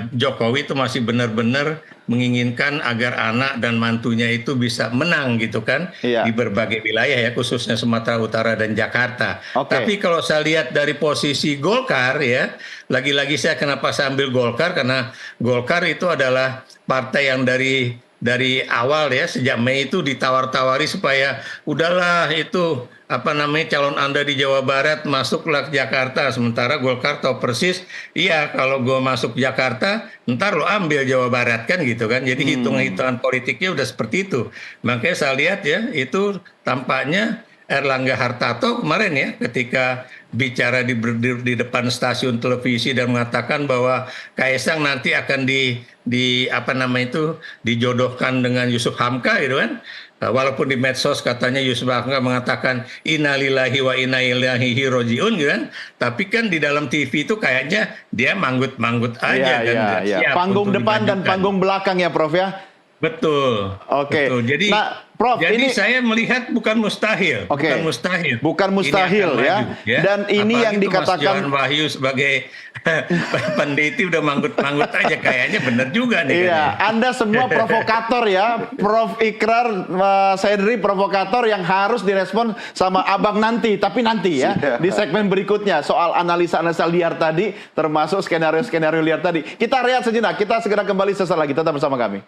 Jokowi itu masih benar-benar menginginkan agar anak dan mantunya itu bisa menang gitu kan, Iya. di berbagai wilayah ya, khususnya Sumatera Utara dan Jakarta. Oke. Tapi kalau saya lihat dari posisi Golkar ya, lagi-lagi saya kenapa saya ambil Golkar, karena Golkar itu adalah partai yang dari awal ya, sejak Mei itu ditawar-tawari supaya udahlah itu apa namanya, calon Anda di Jawa Barat masuklah ke Jakarta, sementara Golkar tahu persis, iya kalau gue masuk Jakarta ntar lo ambil Jawa Barat kan gitu kan. Jadi hitung-hitungan politiknya udah seperti itu. Makanya saya lihat ya, itu tampaknya Erlangga Hartarto kemarin ya, ketika bicara di depan stasiun televisi dan mengatakan bahwa Kaisang nanti akan di apa namanya itu dijodohkan dengan Yusuf Hamka gitu kan. Walaupun di medsos katanya Yusuf Hamka mengatakan innalillahi wa inna ilaihi rajiun gitu kan, tapi kan di dalam TV itu kayaknya dia manggut-manggut aja Iya, dan iya, iya. siap Panggung untuk depan dan dimajukan. panggung belakang ya Prof ya. Betul. Oke. Betul. Jadi, Nah, Prof, jadi ini- saya melihat bukan mustahil, Oke. bukan mustahil. Bukan Ini mustahil, akan ya. maju, Dan ini yang Apalagi tuh Mas dikatakan- Johan Wahyu sebagai peneliti udah manggut-manggut aja, kayaknya bener juga nih. Iya, kayaknya. Anda semua provokator ya, Prof Ikrar, Saidri provokator yang harus direspon sama Abang nanti, tapi nanti ya di segmen berikutnya soal analisa-analisa liar tadi, termasuk skenario-skenario liar tadi. Kita rehat sejenak, kita segera kembali sesaat lagi, tetap bersama kami.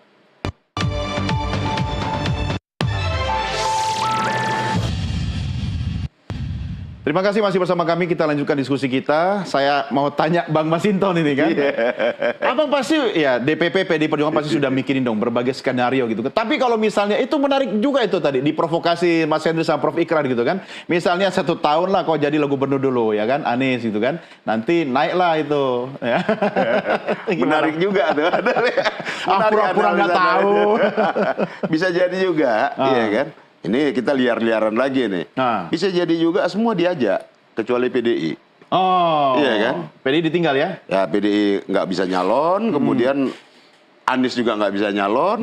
Terima kasih masih bersama kami, kita lanjutkan diskusi kita. Saya mau tanya Bang Masinton ini kan. Abang pasti ya DPP PDI Perjuangan pasti sudah mikirin dong berbagai skenario gitu kan. Tapi kalau misalnya itu menarik juga itu tadi diprovokasi Mas Hendri sama Prof Ikrar gitu kan. Misalnya 1 tahun lah kau jadi gubernur dulu ya kan, Anies gitu kan. Nanti naiklah itu ya. Menarik juga tuh. Pura-pura nggak tahu. Bisa jadi juga, iya kan? Ini kita liar-liaran lagi nih. Nah. Bisa jadi juga semua diajak, kecuali PDI. Oh. Iya kan? PDI ditinggal ya? Ya PDI nggak bisa nyalon, kemudian Anies juga nggak bisa nyalon,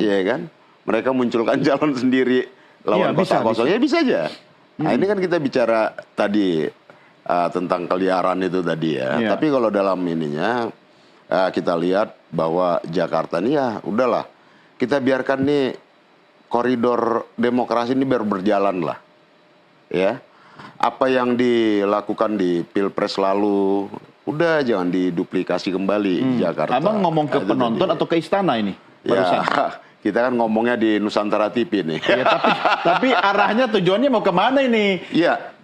iya kan? Mereka munculkan calon sendiri lawan Iya, bisa, kota kosong, ya bisa aja. Nah ini kan kita bicara tadi tentang keliaran itu tadi ya. Iya. Tapi kalau dalam ininya kita lihat bahwa Jakarta ini ya udahlah, kita biarkan nih koridor demokrasi ini biar berjalan lah, ya. Apa yang dilakukan di Pilpres lalu, udah jangan diduplikasi kembali di Jakarta. Abang ngomong ke Nah, itu penonton tadi. atau ke istana ini? Ya, Barusan. kita kan ngomongnya di Nusantara TV nih. Ya, tapi arahnya tujuannya mau kemana ini? Iya,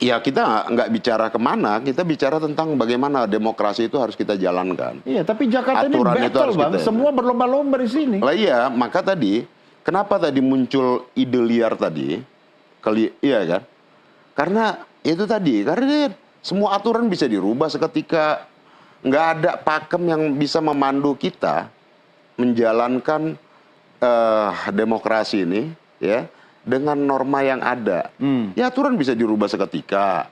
ya kita nggak bicara kemana, kita bicara tentang bagaimana demokrasi itu harus kita jalankan. Iya, tapi Jakarta Aturan ini itu battle harus Bang. kita- Semua berlomba-lomba di sini. Lah iya, maka tadi kenapa tadi muncul ide liar tadi? Iya kan? Karena itu tadi, karena semua aturan bisa dirubah seketika. Nggak ada pakem yang bisa memandu kita menjalankan demokrasi ini, ya, dengan norma yang ada. Ya aturan bisa dirubah seketika.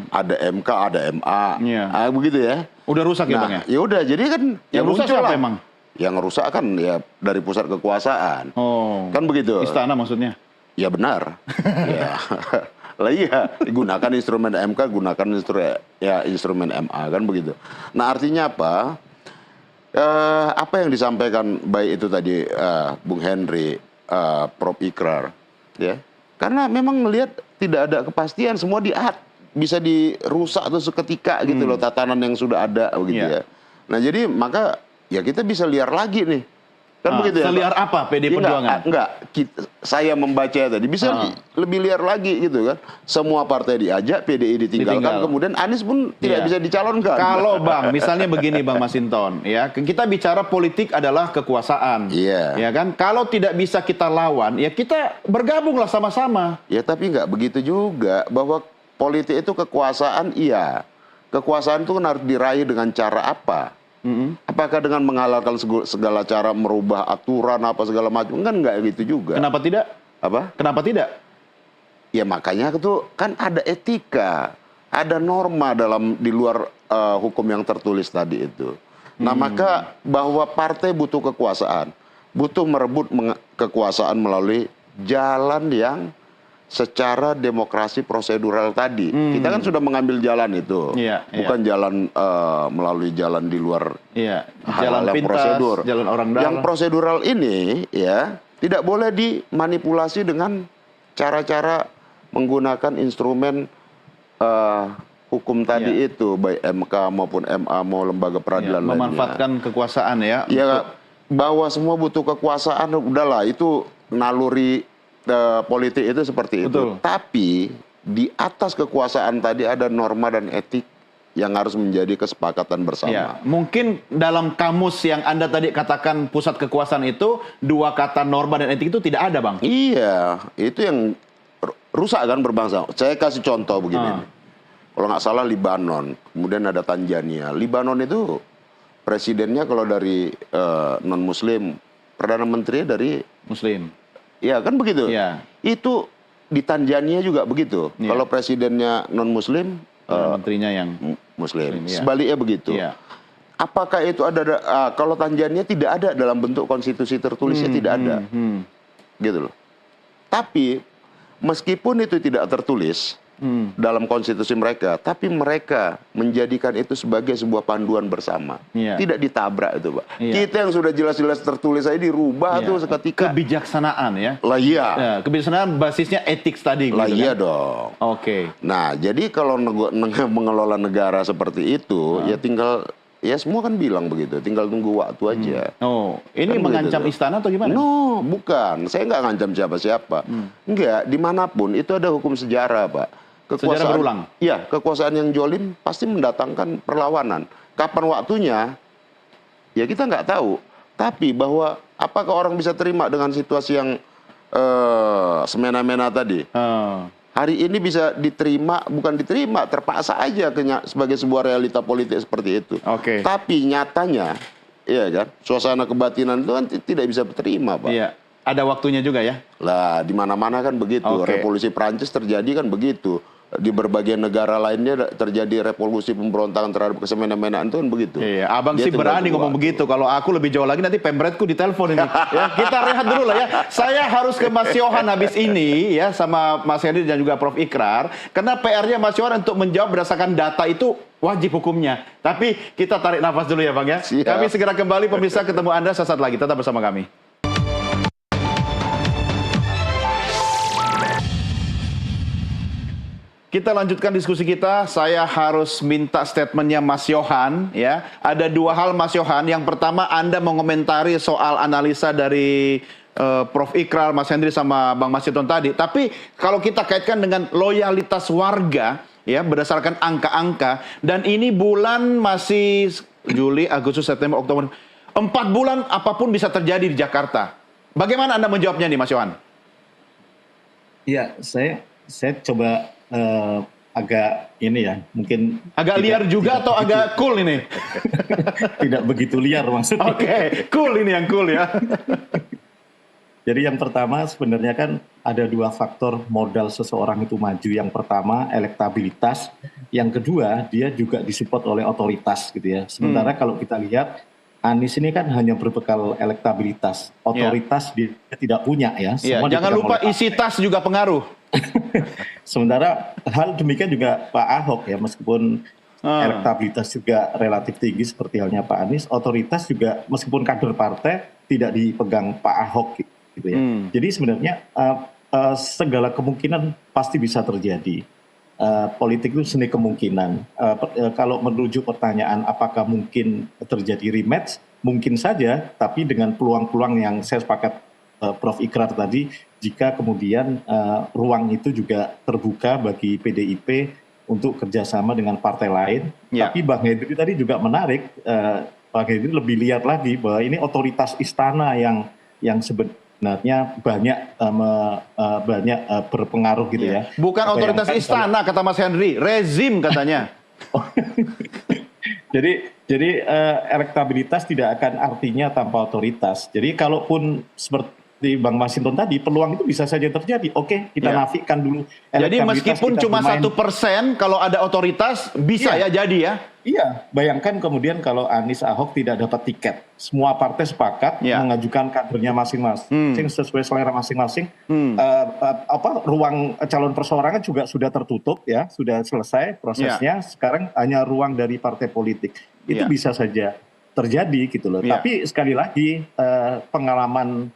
Ada MK, ada MA, Iya. begitu ya. Udah rusak ya Bang ya? Nah, ya udah, jadi kan Yang rusak muncul siapa lah. emang? Yang rusak kan ya dari pusat kekuasaan. Oh. Kan begitu. Istana maksudnya? Ya benar. Ya. Lah iya, gunakan instrumen MK, gunakan instrumen MA, kan begitu. Nah, artinya apa? Apa yang disampaikan baik itu tadi Bung Henry, Prof Ikrar, ya. Karena memang melihat tidak ada kepastian, semua bisa dirusak atau seketika gitu loh, tatanan yang sudah ada begitu Iya. ya. Nah, jadi maka ya kita bisa liar lagi nih. Kan begitu ya, seliar Pak? apa PD Perjuangan? Saya membaca tadi bisa lebih liar lagi gitu kan. Semua partai diajak, PDI ditinggalkan, kemudian Anies pun tidak bisa dicalonkan. Kalau Bang, misalnya begini Bang Masinton, ya kita bicara politik adalah kekuasaan, ya kan? Kalau tidak bisa kita lawan, ya kita bergabunglah sama-sama. Ya tapi nggak begitu juga, bahwa politik itu kekuasaan, iya. Kekuasaan itu kan harus diraih dengan cara apa? Apakah dengan menghalalkan segala cara, merubah aturan apa segala macam? Kan nggak gitu juga. Kenapa tidak? Apa? Kenapa tidak? Ya makanya itu kan ada etika, ada norma di luar hukum yang tertulis tadi itu. Nah maka bahwa partai butuh kekuasaan, butuh merebut kekuasaan melalui jalan yang secara demokrasi prosedural tadi. Kita kan sudah mengambil jalan itu, bukan jalan melalui jalan di luar jalan hal-hal pintas, prosedur. jalan orang dalam. Yang prosedural ini ya tidak boleh dimanipulasi dengan cara-cara menggunakan instrumen hukum tadi itu, baik MK maupun MA mau lembaga peradilan lainnya. Memanfaatkan kekuasaan ya. Ya bahwa semua butuh kekuasaan, udahlah itu naluri politik itu seperti itu. Tapi di atas kekuasaan tadi ada norma dan etik yang harus menjadi kesepakatan bersama. Ya, mungkin dalam kamus yang Anda tadi katakan pusat kekuasaan itu dua kata norma dan etik itu tidak ada, Bang. Iya, itu yang rusak kan berbangsa. Saya kasih contoh begini. Kalau nggak salah Libanon, kemudian ada Tanzania. Libanon itu presidennya kalau dari non-Muslim, perdana menterinya dari Muslim. Ya kan begitu. Ya. Itu di Tanzania juga begitu. Ya. Kalau presidennya non-Muslim, menterinya yang Muslim. Ya. Sebaliknya begitu. Ya. Apakah itu ada? Kalau Tanzania tidak ada dalam bentuk konstitusi tertulisnya, tidak ada, gitu loh. Tapi meskipun itu tidak tertulis dalam konstitusi mereka, tapi mereka menjadikan itu sebagai sebuah panduan bersama. Tidak ditabrak itu, Pak. Kita yang sudah jelas-jelas tertulis aja dirubah tuh seketika. Kebijaksanaan ya. Lah iya. Ya, kebijaksanaan basisnya etik tadi. Lah gitu, iya kan? dong. Oke. Nah, jadi kalau mengelola negara seperti itu, ya tinggal, ya semua kan bilang begitu, tinggal tunggu waktu aja. Oh, ini Kan mengancam begitu, istana atau gimana? No, bukan. Saya nggak ngancam siapa-siapa. Enggak, dimanapun itu ada hukum sejarah, Pak. Sejarah berulang? Iya, kekuasaan yang jolim pasti mendatangkan perlawanan. Kapan waktunya, ya kita nggak tahu. Tapi bahwa apakah orang bisa terima dengan situasi yang semena-mena tadi? Hari ini bisa diterima, bukan diterima, terpaksa aja sebagai sebuah realita politik seperti itu. Tapi nyatanya, ya kan, suasana kebatinan itu kan tidak bisa diterima, Pak. Iya. Ada waktunya juga ya? Lah, di mana-mana kan begitu. Revolusi Prancis terjadi kan begitu. Di berbagai negara lainnya terjadi revolusi pemberontakan terhadap kesemena-menaan itu kan begitu. Iya, Abang sih berani ngomong begitu. Kalau aku lebih jauh lagi nanti pemretku ditelepon ini. Ya, kita rehat dulu lah ya. Saya harus ke Mas Yohan habis ini ya sama Mas Henry dan juga Prof Ikrar. Karena PR-nya Mas Yohan untuk menjawab berdasarkan data itu wajib hukumnya. Tapi kita tarik nafas dulu ya Bang ya. Siap. Kami segera kembali pemirsa, ketemu Anda sesaat lagi. Tetap bersama kami. Kita lanjutkan diskusi kita. Saya harus minta statementnya Mas Yohan ya. Ada dua hal Mas Yohan. Yang pertama, Anda mengomentari soal analisa dari Prof Ikrar, Mas Henry sama Bang Masinton tadi. Tapi kalau kita kaitkan dengan loyalitas warga ya berdasarkan angka-angka, dan ini bulan masih Juli, Agustus, September, Oktober, 4 bulan apapun bisa terjadi di Jakarta. Bagaimana Anda menjawabnya nih Mas Yohan? Iya, saya coba agak ini ya, mungkin agak liar juga atau begitu, agak cool ini? Tidak begitu liar maksudnya. Oke, cool ini yang cool ya. Jadi yang pertama sebenarnya kan ada dua faktor modal seseorang itu maju. Yang pertama elektabilitas, yang kedua dia juga disupport oleh otoritas gitu ya. Sementara kalau kita lihat Anies ini kan hanya berbekal elektabilitas, otoritas dia tidak punya ya. Jangan lupa isi tas juga pengaruh. Sementara hal demikian juga Pak Ahok ya, meskipun elektabilitas juga relatif tinggi seperti halnya Pak Anies, otoritas juga meskipun kader partai tidak dipegang Pak Ahok gitu ya. Jadi sebenarnya segala kemungkinan pasti bisa terjadi. Politik itu seni kemungkinan. Kalau menuju pertanyaan apakah mungkin terjadi rematch, mungkin saja, tapi dengan peluang-peluang yang saya sepakat Prof. Ikrar tadi, jika kemudian ruang itu juga terbuka bagi PDIP untuk kerjasama dengan partai lain. Ya. Tapi Bang Hendri tadi juga menarik, Bang Hendri lebih lihat lagi bahwa ini otoritas istana yang sebenarnya banyak berpengaruh gitu ya. Bukan otoritas Bayangkan istana kata Mas Henry, rezim katanya. Jadi elektabilitas tidak akan artinya tanpa otoritas. Jadi kalaupun seperti Bang Masinton tadi, peluang itu bisa saja terjadi. Oke, kita Ya. nafikan dulu. Jadi elektabilitas, meskipun kita cuma bermain. 1%, kalau ada otoritas bisa Iya. ya jadi ya. Iya, bayangkan kemudian kalau Anies Ahok tidak dapat tiket, semua partai sepakat Ya. mengajukan kadernya masing-masing sesuai selera masing-masing. Ruang calon perseorangan juga sudah tertutup ya, sudah selesai prosesnya. Sekarang hanya ruang dari partai politik. Itu Ya. bisa saja terjadi gitu loh. Ya. Tapi sekali lagi pengalaman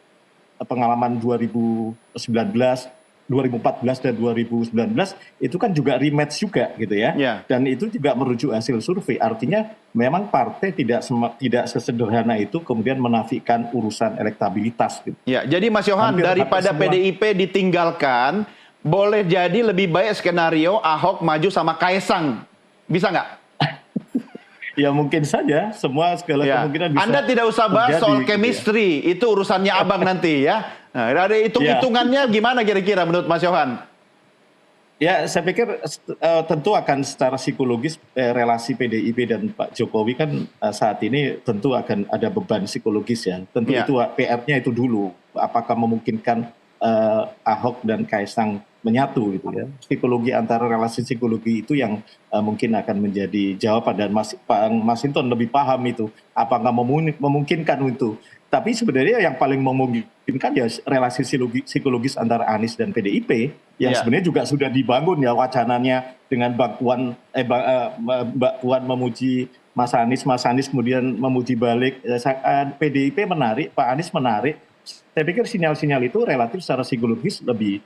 2019, 2014 dan 2019 itu kan juga rematch juga gitu ya. Ya. Dan itu juga merujuk hasil survei. Artinya memang partai tidak sesederhana itu kemudian menafikan urusan elektabilitas gitu. Ya, jadi Mas Yohan, Hampir daripada semua. PDIP ditinggalkan, boleh jadi lebih baik skenario Ahok maju sama Kaesang. Bisa nggak? Ya mungkin saja segala Ya. kemungkinan bisa. Anda tidak usah bahas terjadi, soal gitu ya. chemistry, itu urusannya abang nanti ya. Nah, ada hitung-hitungannya gimana kira-kira menurut Mas Yohan? Ya, saya pikir tentu akan secara psikologis relasi PDIP dan Pak Jokowi kan saat ini tentu akan ada beban psikologis ya. Tentu Ya. itu PR-nya itu dulu. Apakah memungkinkan Ahok dan Kaesang menyatu gitu ya. Psikologi antara relasi psikologi itu yang mungkin akan menjadi jawaban dan Pak Masinton lebih paham itu. Apakah memungkinkan itu. Tapi sebenarnya yang paling memungkinkan ya relasi psikologis antara Anies dan PDIP yang Ya. sebenarnya juga sudah dibangun ya wacananya dengan Mbak Puan memuji Mas Anies kemudian memuji balik. PDIP menarik, Pak Anies menarik. Saya pikir sinyal-sinyal itu relatif secara psikologis lebih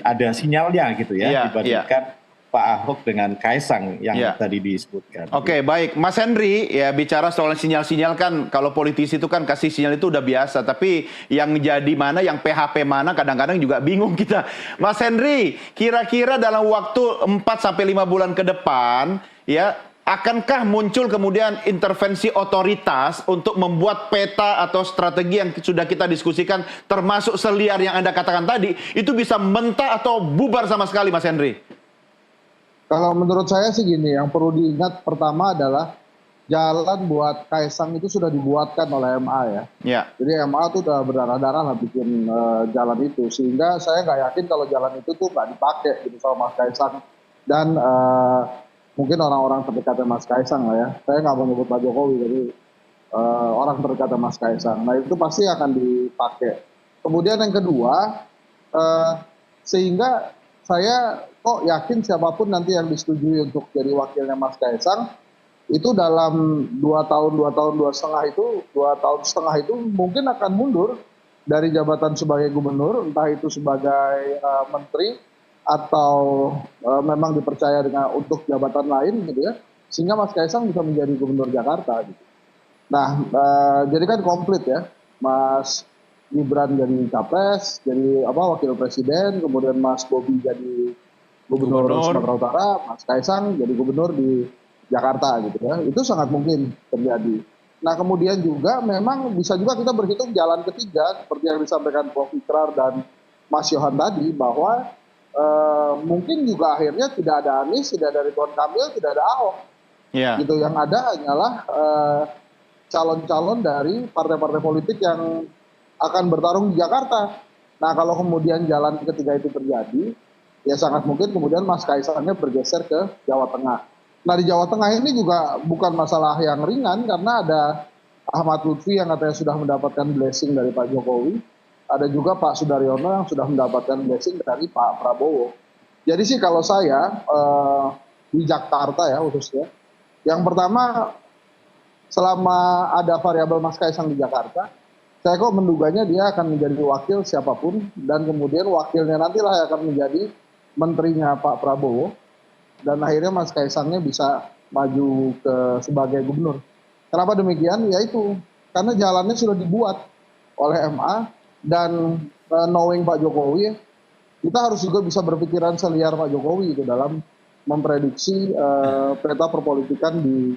ada sinyalnya gitu ya, Ya, dibandingkan Pak Ahok dengan Kaesang yang Ya. tadi disebutkan. Oke, baik. Mas Henry, ya bicara soal sinyal-sinyal kan, kalau politisi itu kan kasih sinyal itu udah biasa. Tapi yang jadi mana, yang PHP mana, kadang-kadang juga bingung kita. Mas Henry, kira-kira dalam waktu 4-5 bulan ke depan, ya, akankah muncul kemudian intervensi otoritas untuk membuat peta atau strategi yang sudah kita diskusikan, termasuk seliar yang Anda katakan tadi, itu bisa mentah atau bubar sama sekali, Mas Henry? Kalau menurut saya sih gini, yang perlu diingat pertama adalah jalan buat Kaesang itu sudah dibuatkan oleh MA ya. Ya. Jadi MA tuh udah berdarah-darah lah bikin jalan itu. Sehingga saya nggak yakin kalau jalan itu tuh nggak dipakai gitu sama Mas Kaesang. Dan mungkin orang-orang terdekatnya Mas Kaesang lah ya. Saya nggak mau nyebut Pak Jokowi, jadi orang terdekatnya Mas Kaesang. Nah itu pasti akan dipakai. Kemudian yang kedua, sehingga saya kok yakin siapapun nanti yang disetujui untuk jadi wakilnya Mas Kaesang itu dalam 2 tahun 2 tahun setengah itu mungkin akan mundur dari jabatan sebagai gubernur, entah itu sebagai menteri atau memang dipercaya untuk jabatan lain gitu ya, sehingga Mas Kaesang bisa menjadi gubernur Jakarta gitu. Nah, jadi kan komplit ya, Mas Gibran jadi capres, jadi wakil presiden, kemudian Mas Bobi jadi gubernur Sumatera Utara, Mas Kaesang jadi gubernur di Jakarta gitu ya. Itu sangat mungkin terjadi. Nah, kemudian juga memang bisa juga kita berhitung jalan ketiga seperti yang disampaikan Prof. Ikrar dan Mas Yohan tadi, bahwa mungkin juga akhirnya tidak ada Anies, tidak ada Ridwan Kamil, tidak ada Ahok. Ya. Gitu, yang ada hanyalah calon-calon dari partai-partai politik yang akan bertarung di Jakarta. Nah, kalau kemudian jalan ketiga itu terjadi, ya sangat mungkin kemudian Mas Kaesangnya bergeser ke Jawa Tengah. Nah, di Jawa Tengah ini juga bukan masalah yang ringan karena ada Ahmad Lutfi yang katanya sudah mendapatkan blessing dari Pak Jokowi. Ada juga Pak Sudaryono yang sudah mendapatkan blessing dari Pak Prabowo. Jadi sih kalau saya di Jakarta ya khususnya, yang pertama selama ada variabel Mas Kaesang di Jakarta, saya kok menduganya dia akan menjadi wakil siapapun dan kemudian wakilnya nantilah yang akan menjadi menterinya Pak Prabowo dan akhirnya Mas Kaesangnya bisa maju sebagai gubernur. Kenapa demikian? Yaitu karena jalannya sudah dibuat oleh MA dan knowing Pak Jokowi, kita harus juga bisa berpikiran seliar Pak Jokowi itu dalam memprediksi peta perpolitikan di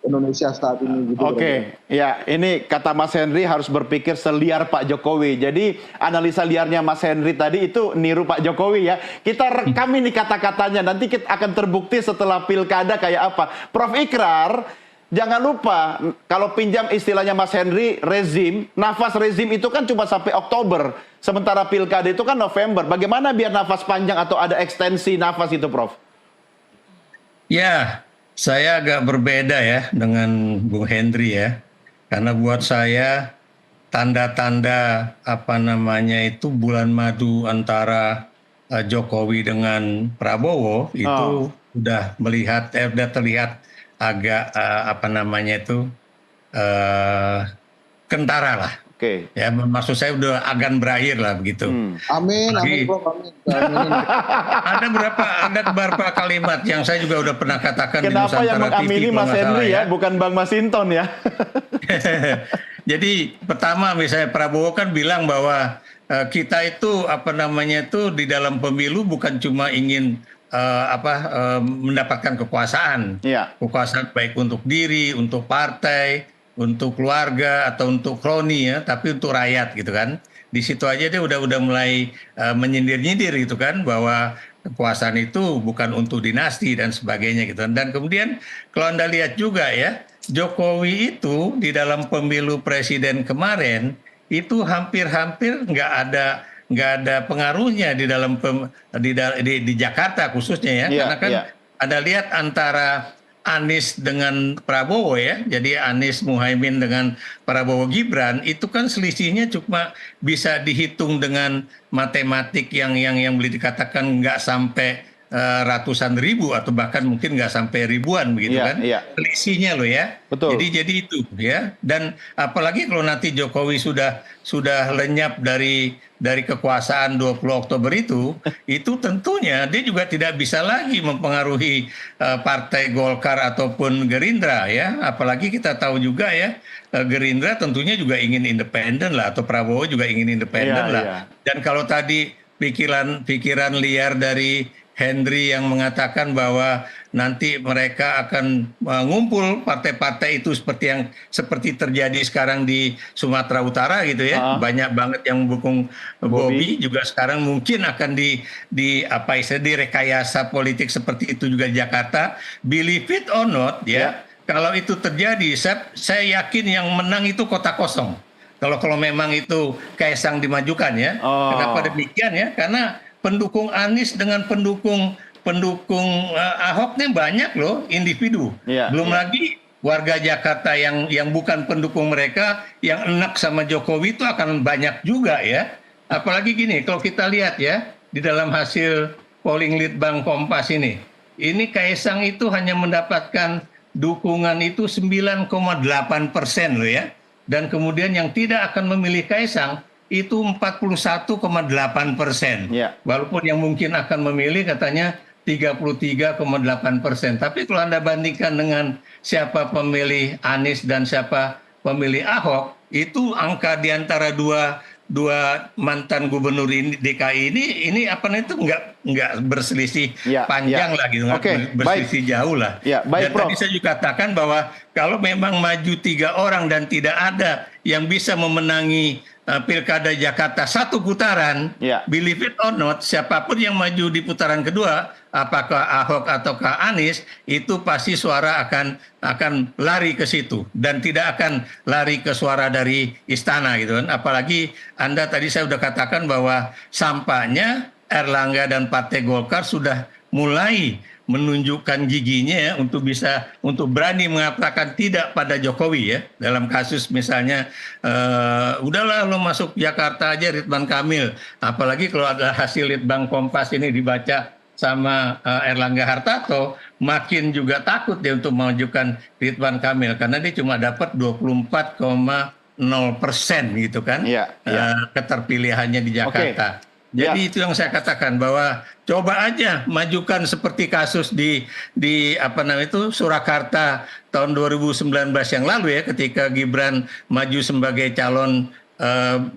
Indonesia saat ini. Gitu, Oke, ya ini kata Mas Henry harus berpikir seliar Pak Jokowi. Jadi analisa liarnya Mas Henry tadi itu niru Pak Jokowi ya. Kita rekam ini kata-katanya, nanti kita akan terbukti setelah pilkada kayak apa. Prof Ikrar, jangan lupa kalau pinjam istilahnya Mas Henry, rezim, nafas rezim itu kan cuma sampai Oktober. Sementara pilkada itu kan November. Bagaimana biar nafas panjang atau ada ekstensi nafas itu, Prof? Ya, saya agak berbeda ya dengan Bung Henry ya. Karena buat saya tanda-tanda apa namanya itu bulan madu antara Jokowi dengan Prabowo itu udah terlihat agak apa namanya itu kentara lah. Oke. Ya, maksud saya udah akan berakhir lah begitu. Amin, amin, Prof, amin. Amin. Ada beberapa kalimat yang saya juga udah pernah katakan di Kenapa yang Nusantara TV mengamini kalau Mas nggak salah Henry ya, bukan Bang Masinton ya? Jadi pertama misalnya Prabowo kan bilang bahwa kita itu apa namanya itu di dalam pemilu bukan cuma ingin mendapatkan kekuasaan, Iya. kekuasaan baik untuk diri, untuk partai, untuk keluarga atau untuk kroni ya, tapi untuk rakyat gitu kan. Di situ aja dia udah mulai menyindir-nyindir gitu kan bahwa kekuasaan itu bukan untuk dinasti dan sebagainya gitu. Dan kemudian kalau Anda lihat juga ya, Jokowi itu di dalam pemilu presiden kemarin itu hampir-hampir nggak ada pengaruhnya di dalam di Jakarta khususnya ya. Iya, Karena kan iya. Anda lihat antara Anies dengan Prabowo ya, jadi Anies Muhaimin dengan Prabowo Gibran itu kan selisihnya cuma bisa dihitung dengan matematik yang boleh dikatakan nggak sampai ratusan ribu atau bahkan mungkin nggak sampai ribuan begitu Iya, kan iya. selisihnya loh ya. Betul. Jadi itu ya. Dan apalagi kalau nanti Jokowi sudah lenyap dari kekuasaan 20 Oktober itu tentunya dia juga tidak bisa lagi mempengaruhi partai Golkar ataupun Gerindra ya. Apalagi kita tahu juga ya Gerindra tentunya juga ingin independen lah atau Prabowo juga ingin independen Iya, lah. iya. Dan kalau tadi pikiran liar dari Henry yang mengatakan bahwa nanti mereka akan mengumpul partai-partai itu seperti terjadi sekarang di Sumatera Utara gitu ya. Banyak banget yang mendukung Bobby juga sekarang mungkin akan direkayasa politik seperti itu juga di Jakarta. Believe it or not ya. Kalau itu terjadi, saya yakin yang menang itu kota kosong. Kalau memang itu Kaisang dimajukan ya. Kenapa demikian ya? Karena pendukung Anies dengan pendukung Ahoknya banyak loh individu. Belum lagi warga Jakarta yang bukan pendukung mereka yang enak sama Jokowi itu akan banyak juga ya. Apalagi gini, kalau kita lihat ya di dalam hasil polling Litbang Kompas ini Kaisang itu hanya mendapatkan dukungan itu 9,8% loh ya. Dan kemudian yang tidak akan memilih Kaisang itu 41,8%. Walaupun yang mungkin akan memilih katanya 33,8%. Tapi kalau Anda bandingkan dengan siapa pemilih Anies dan siapa pemilih Ahok, itu angka di antara dua mantan gubernur DKI ini apa itu nggak berselisih panjang lah gitu, nggak berselisih jauh lah. Dan tadi saya juga katakan bahwa kalau memang maju 3 orang dan tidak ada yang bisa memenangi Pilkada Jakarta satu putaran, believe it or not, siapapun yang maju di putaran kedua, apakah Ahok ataukah Anies, itu pasti suara akan lari ke situ dan tidak akan lari ke suara dari istana gitu kan. Apalagi Anda tadi saya sudah katakan bahwa sampaknya Erlangga dan Partai Golkar sudah mulai menunjukkan giginya ya untuk berani mengatakan tidak pada Jokowi ya. Dalam kasus misalnya udahlah lo masuk Jakarta aja Ridwan Kamil. Apalagi kalau ada hasil Litbang Kompas ini dibaca sama Erlangga Hartarto, makin juga takut dia untuk mengajukan Ridwan Kamil karena dia cuma dapat 24,0% gitu kan keterpilihannya di Jakarta. Jadi Ya. itu yang saya katakan bahwa coba aja majukan seperti kasus di apa namanya itu Surakarta tahun 2019 yang lalu ya, ketika Gibran maju sebagai calon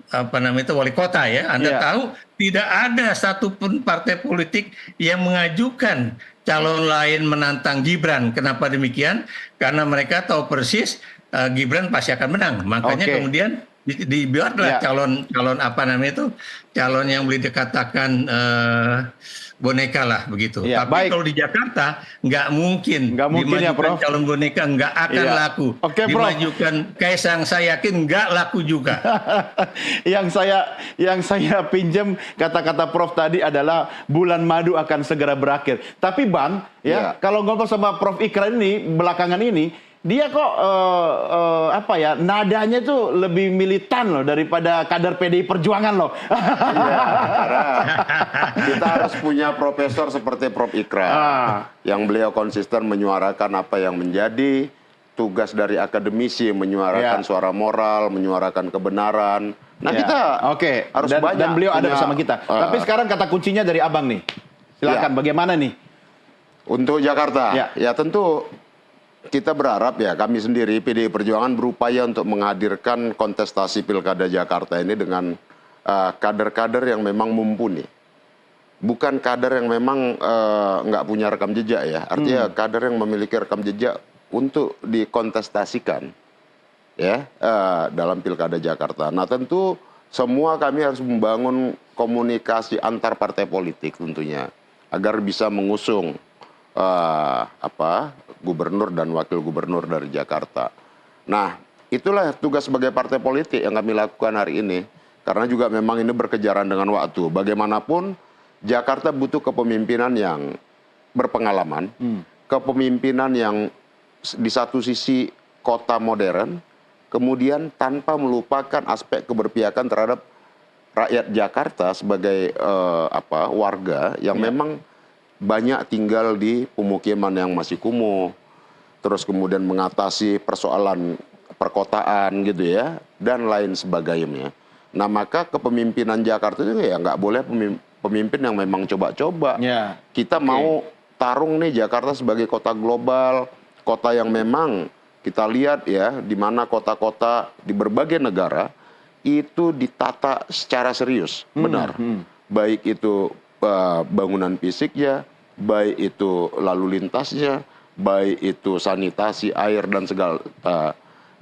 apa namanya itu wali kota ya. Anda Ya. tahu tidak ada satupun partai politik yang mengajukan calon lain menantang Gibran. Kenapa demikian? Karena mereka tahu persis Gibran pasti akan menang. Makanya Oke. kemudian dibuatlah Ya. calon apa namanya itu, calon yang boleh dikatakan boneka lah begitu. Ya, Tapi baik. kalau di Jakarta nggak mungkin Nggak mungkin ya, dimajukan Prof. calon boneka, nggak akan Ya. laku. Oke, Prof. Dimajukan Kaisang, saya yakin nggak laku juga. yang saya pinjam kata-kata Prof tadi adalah bulan madu akan segera berakhir. Tapi Bang, ya, kalau ngobrol sama Prof Ikrar ini belakangan ini, dia kok apa ya, nadanya tuh lebih militan loh daripada kader PDI Perjuangan loh. Iya, karena kita harus punya profesor seperti Prof Ikrar, yang beliau konsisten menyuarakan apa yang menjadi tugas dari akademisi, menyuarakan suara moral, menyuarakan kebenaran. Nah, Ya. kita harus dan, banyak dan beliau ada punya, bersama kita. Tapi sekarang kata kuncinya dari Abang nih. Silakan, Ya. bagaimana nih? Untuk Jakarta, Ya. ya tentu kita berharap ya, kami sendiri PDI Perjuangan berupaya untuk menghadirkan kontestasi Pilkada Jakarta ini dengan kader-kader yang memang mumpuni. Bukan kader yang memang nggak punya rekam jejak ya. Artinya kader yang memiliki rekam jejak untuk dikontestasikan ya dalam Pilkada Jakarta. Nah, tentu semua kami harus membangun komunikasi antar partai politik tentunya agar bisa mengusung gubernur dan wakil gubernur dari Jakarta. Nah, itulah tugas sebagai partai politik yang kami lakukan hari ini. Karena juga memang ini berkejaran dengan waktu. Bagaimanapun Jakarta butuh kepemimpinan yang berpengalaman, kepemimpinan yang di satu sisi kota modern, kemudian tanpa melupakan aspek keberpihakan terhadap rakyat Jakarta sebagai warga yang memang banyak tinggal di pemukiman yang masih kumuh, terus kemudian mengatasi persoalan perkotaan gitu ya, dan lain sebagainya. Nah, maka kepemimpinan Jakarta itu ya nggak boleh pemimpin yang memang coba-coba. Ya. Kita mau tarung nih Jakarta sebagai kota global, kota yang memang kita lihat ya, di mana kota-kota di berbagai negara itu ditata secara serius, benar. Baik itu bangunan fisiknya, baik itu lalu lintasnya, baik itu sanitasi, air dan segala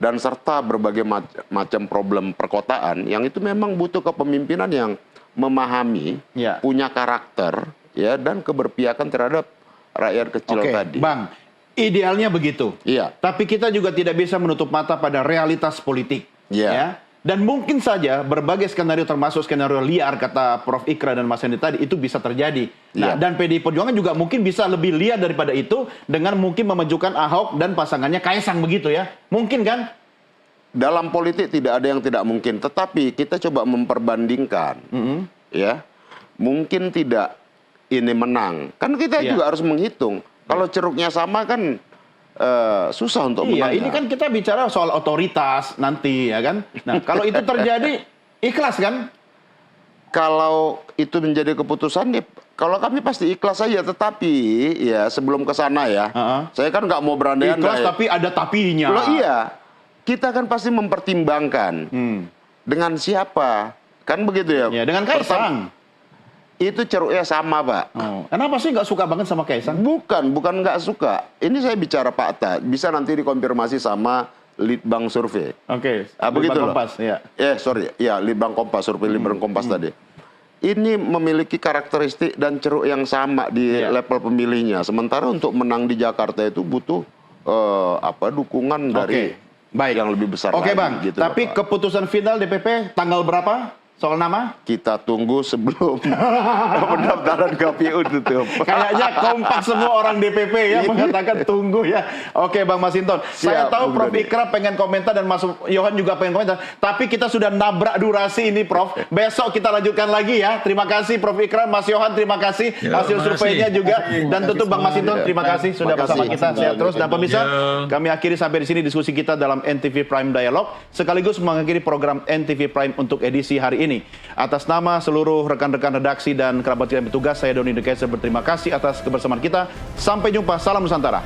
dan serta berbagai macam problem perkotaan yang itu memang butuh kepemimpinan yang memahami, punya karakter ya, dan keberpihakan terhadap rakyat kecil tadi. Bang, idealnya begitu. Iya. Tapi kita juga tidak bisa menutup mata pada realitas politik. Iya. Ya. Dan mungkin saja berbagai skenario termasuk skenario liar kata Prof Ikrar dan Mas Hendy tadi itu bisa terjadi. Nah, dan PDI Perjuangan juga mungkin bisa lebih liar daripada itu dengan mungkin memajukan Ahok dan pasangannya Kaisang begitu ya. Mungkin kan? Dalam politik tidak ada yang tidak mungkin, tetapi kita coba memperbandingkan. Ya. Mungkin tidak ini menang. Kan kita juga harus menghitung. Kalau ceruknya sama kan susah untuk menang. Ini kan kita bicara soal otoritas nanti ya kan. Nah, kalau itu terjadi ikhlas kan? Kalau itu menjadi keputusan, kalau kami pasti ikhlas saja. Tetapi ya sebelum ke sana ya, saya kan nggak mau berandai-andai. Ikhlas tapi ada tapinya. Loh iya, kita kan pasti mempertimbangkan dengan siapa, kan begitu ya? Ya, dengan Kaisang. Itu ceruknya sama, Pak. Kenapa sih nggak suka banget sama Kaisang? Bukan nggak suka. Ini saya bicara fakta. Bisa nanti dikonfirmasi sama Litbang Survei. Oke. Begitu loh. Kompas, ya. Litbang Kompas, survei Litbang Kompas tadi. Ini memiliki karakteristik dan ceruk yang sama di level pemilihnya. Sementara untuk menang di Jakarta itu butuh dukungan dari yang lebih besar. Oke, lagi, Bang. gitu Tapi loh, Pak. keputusan final DPP tanggal berapa? Soal nama? Kita tunggu sebelum pendaftaran KPU tutup. Kayaknya kompak semua orang DPP ya mengatakan tunggu ya. Oke, Bang Masinton. Saya tahu Prof Ikrar pengen komentar dan Mas Yohan juga pengen komentar. Tapi kita sudah nabrak durasi ini, Prof. Besok kita lanjutkan lagi ya. Terima kasih Prof Ikrar, Mas Yohan terima kasih. Hasil surveinya juga. Dan tentu Bang Masinton terima kasih sudah bersama kita. Sehat terus. Dan pemirsa, kami akhiri sampai di sini diskusi kita dalam NTV Prime Dialog. Sekaligus mengakhiri program NTV Prime untuk edisi hari ini. Atas nama seluruh rekan-rekan redaksi dan kerabat kita yang bertugas, saya Doni De Keyser berterima kasih atas kebersamaan kita. Sampai jumpa, salam Nusantara.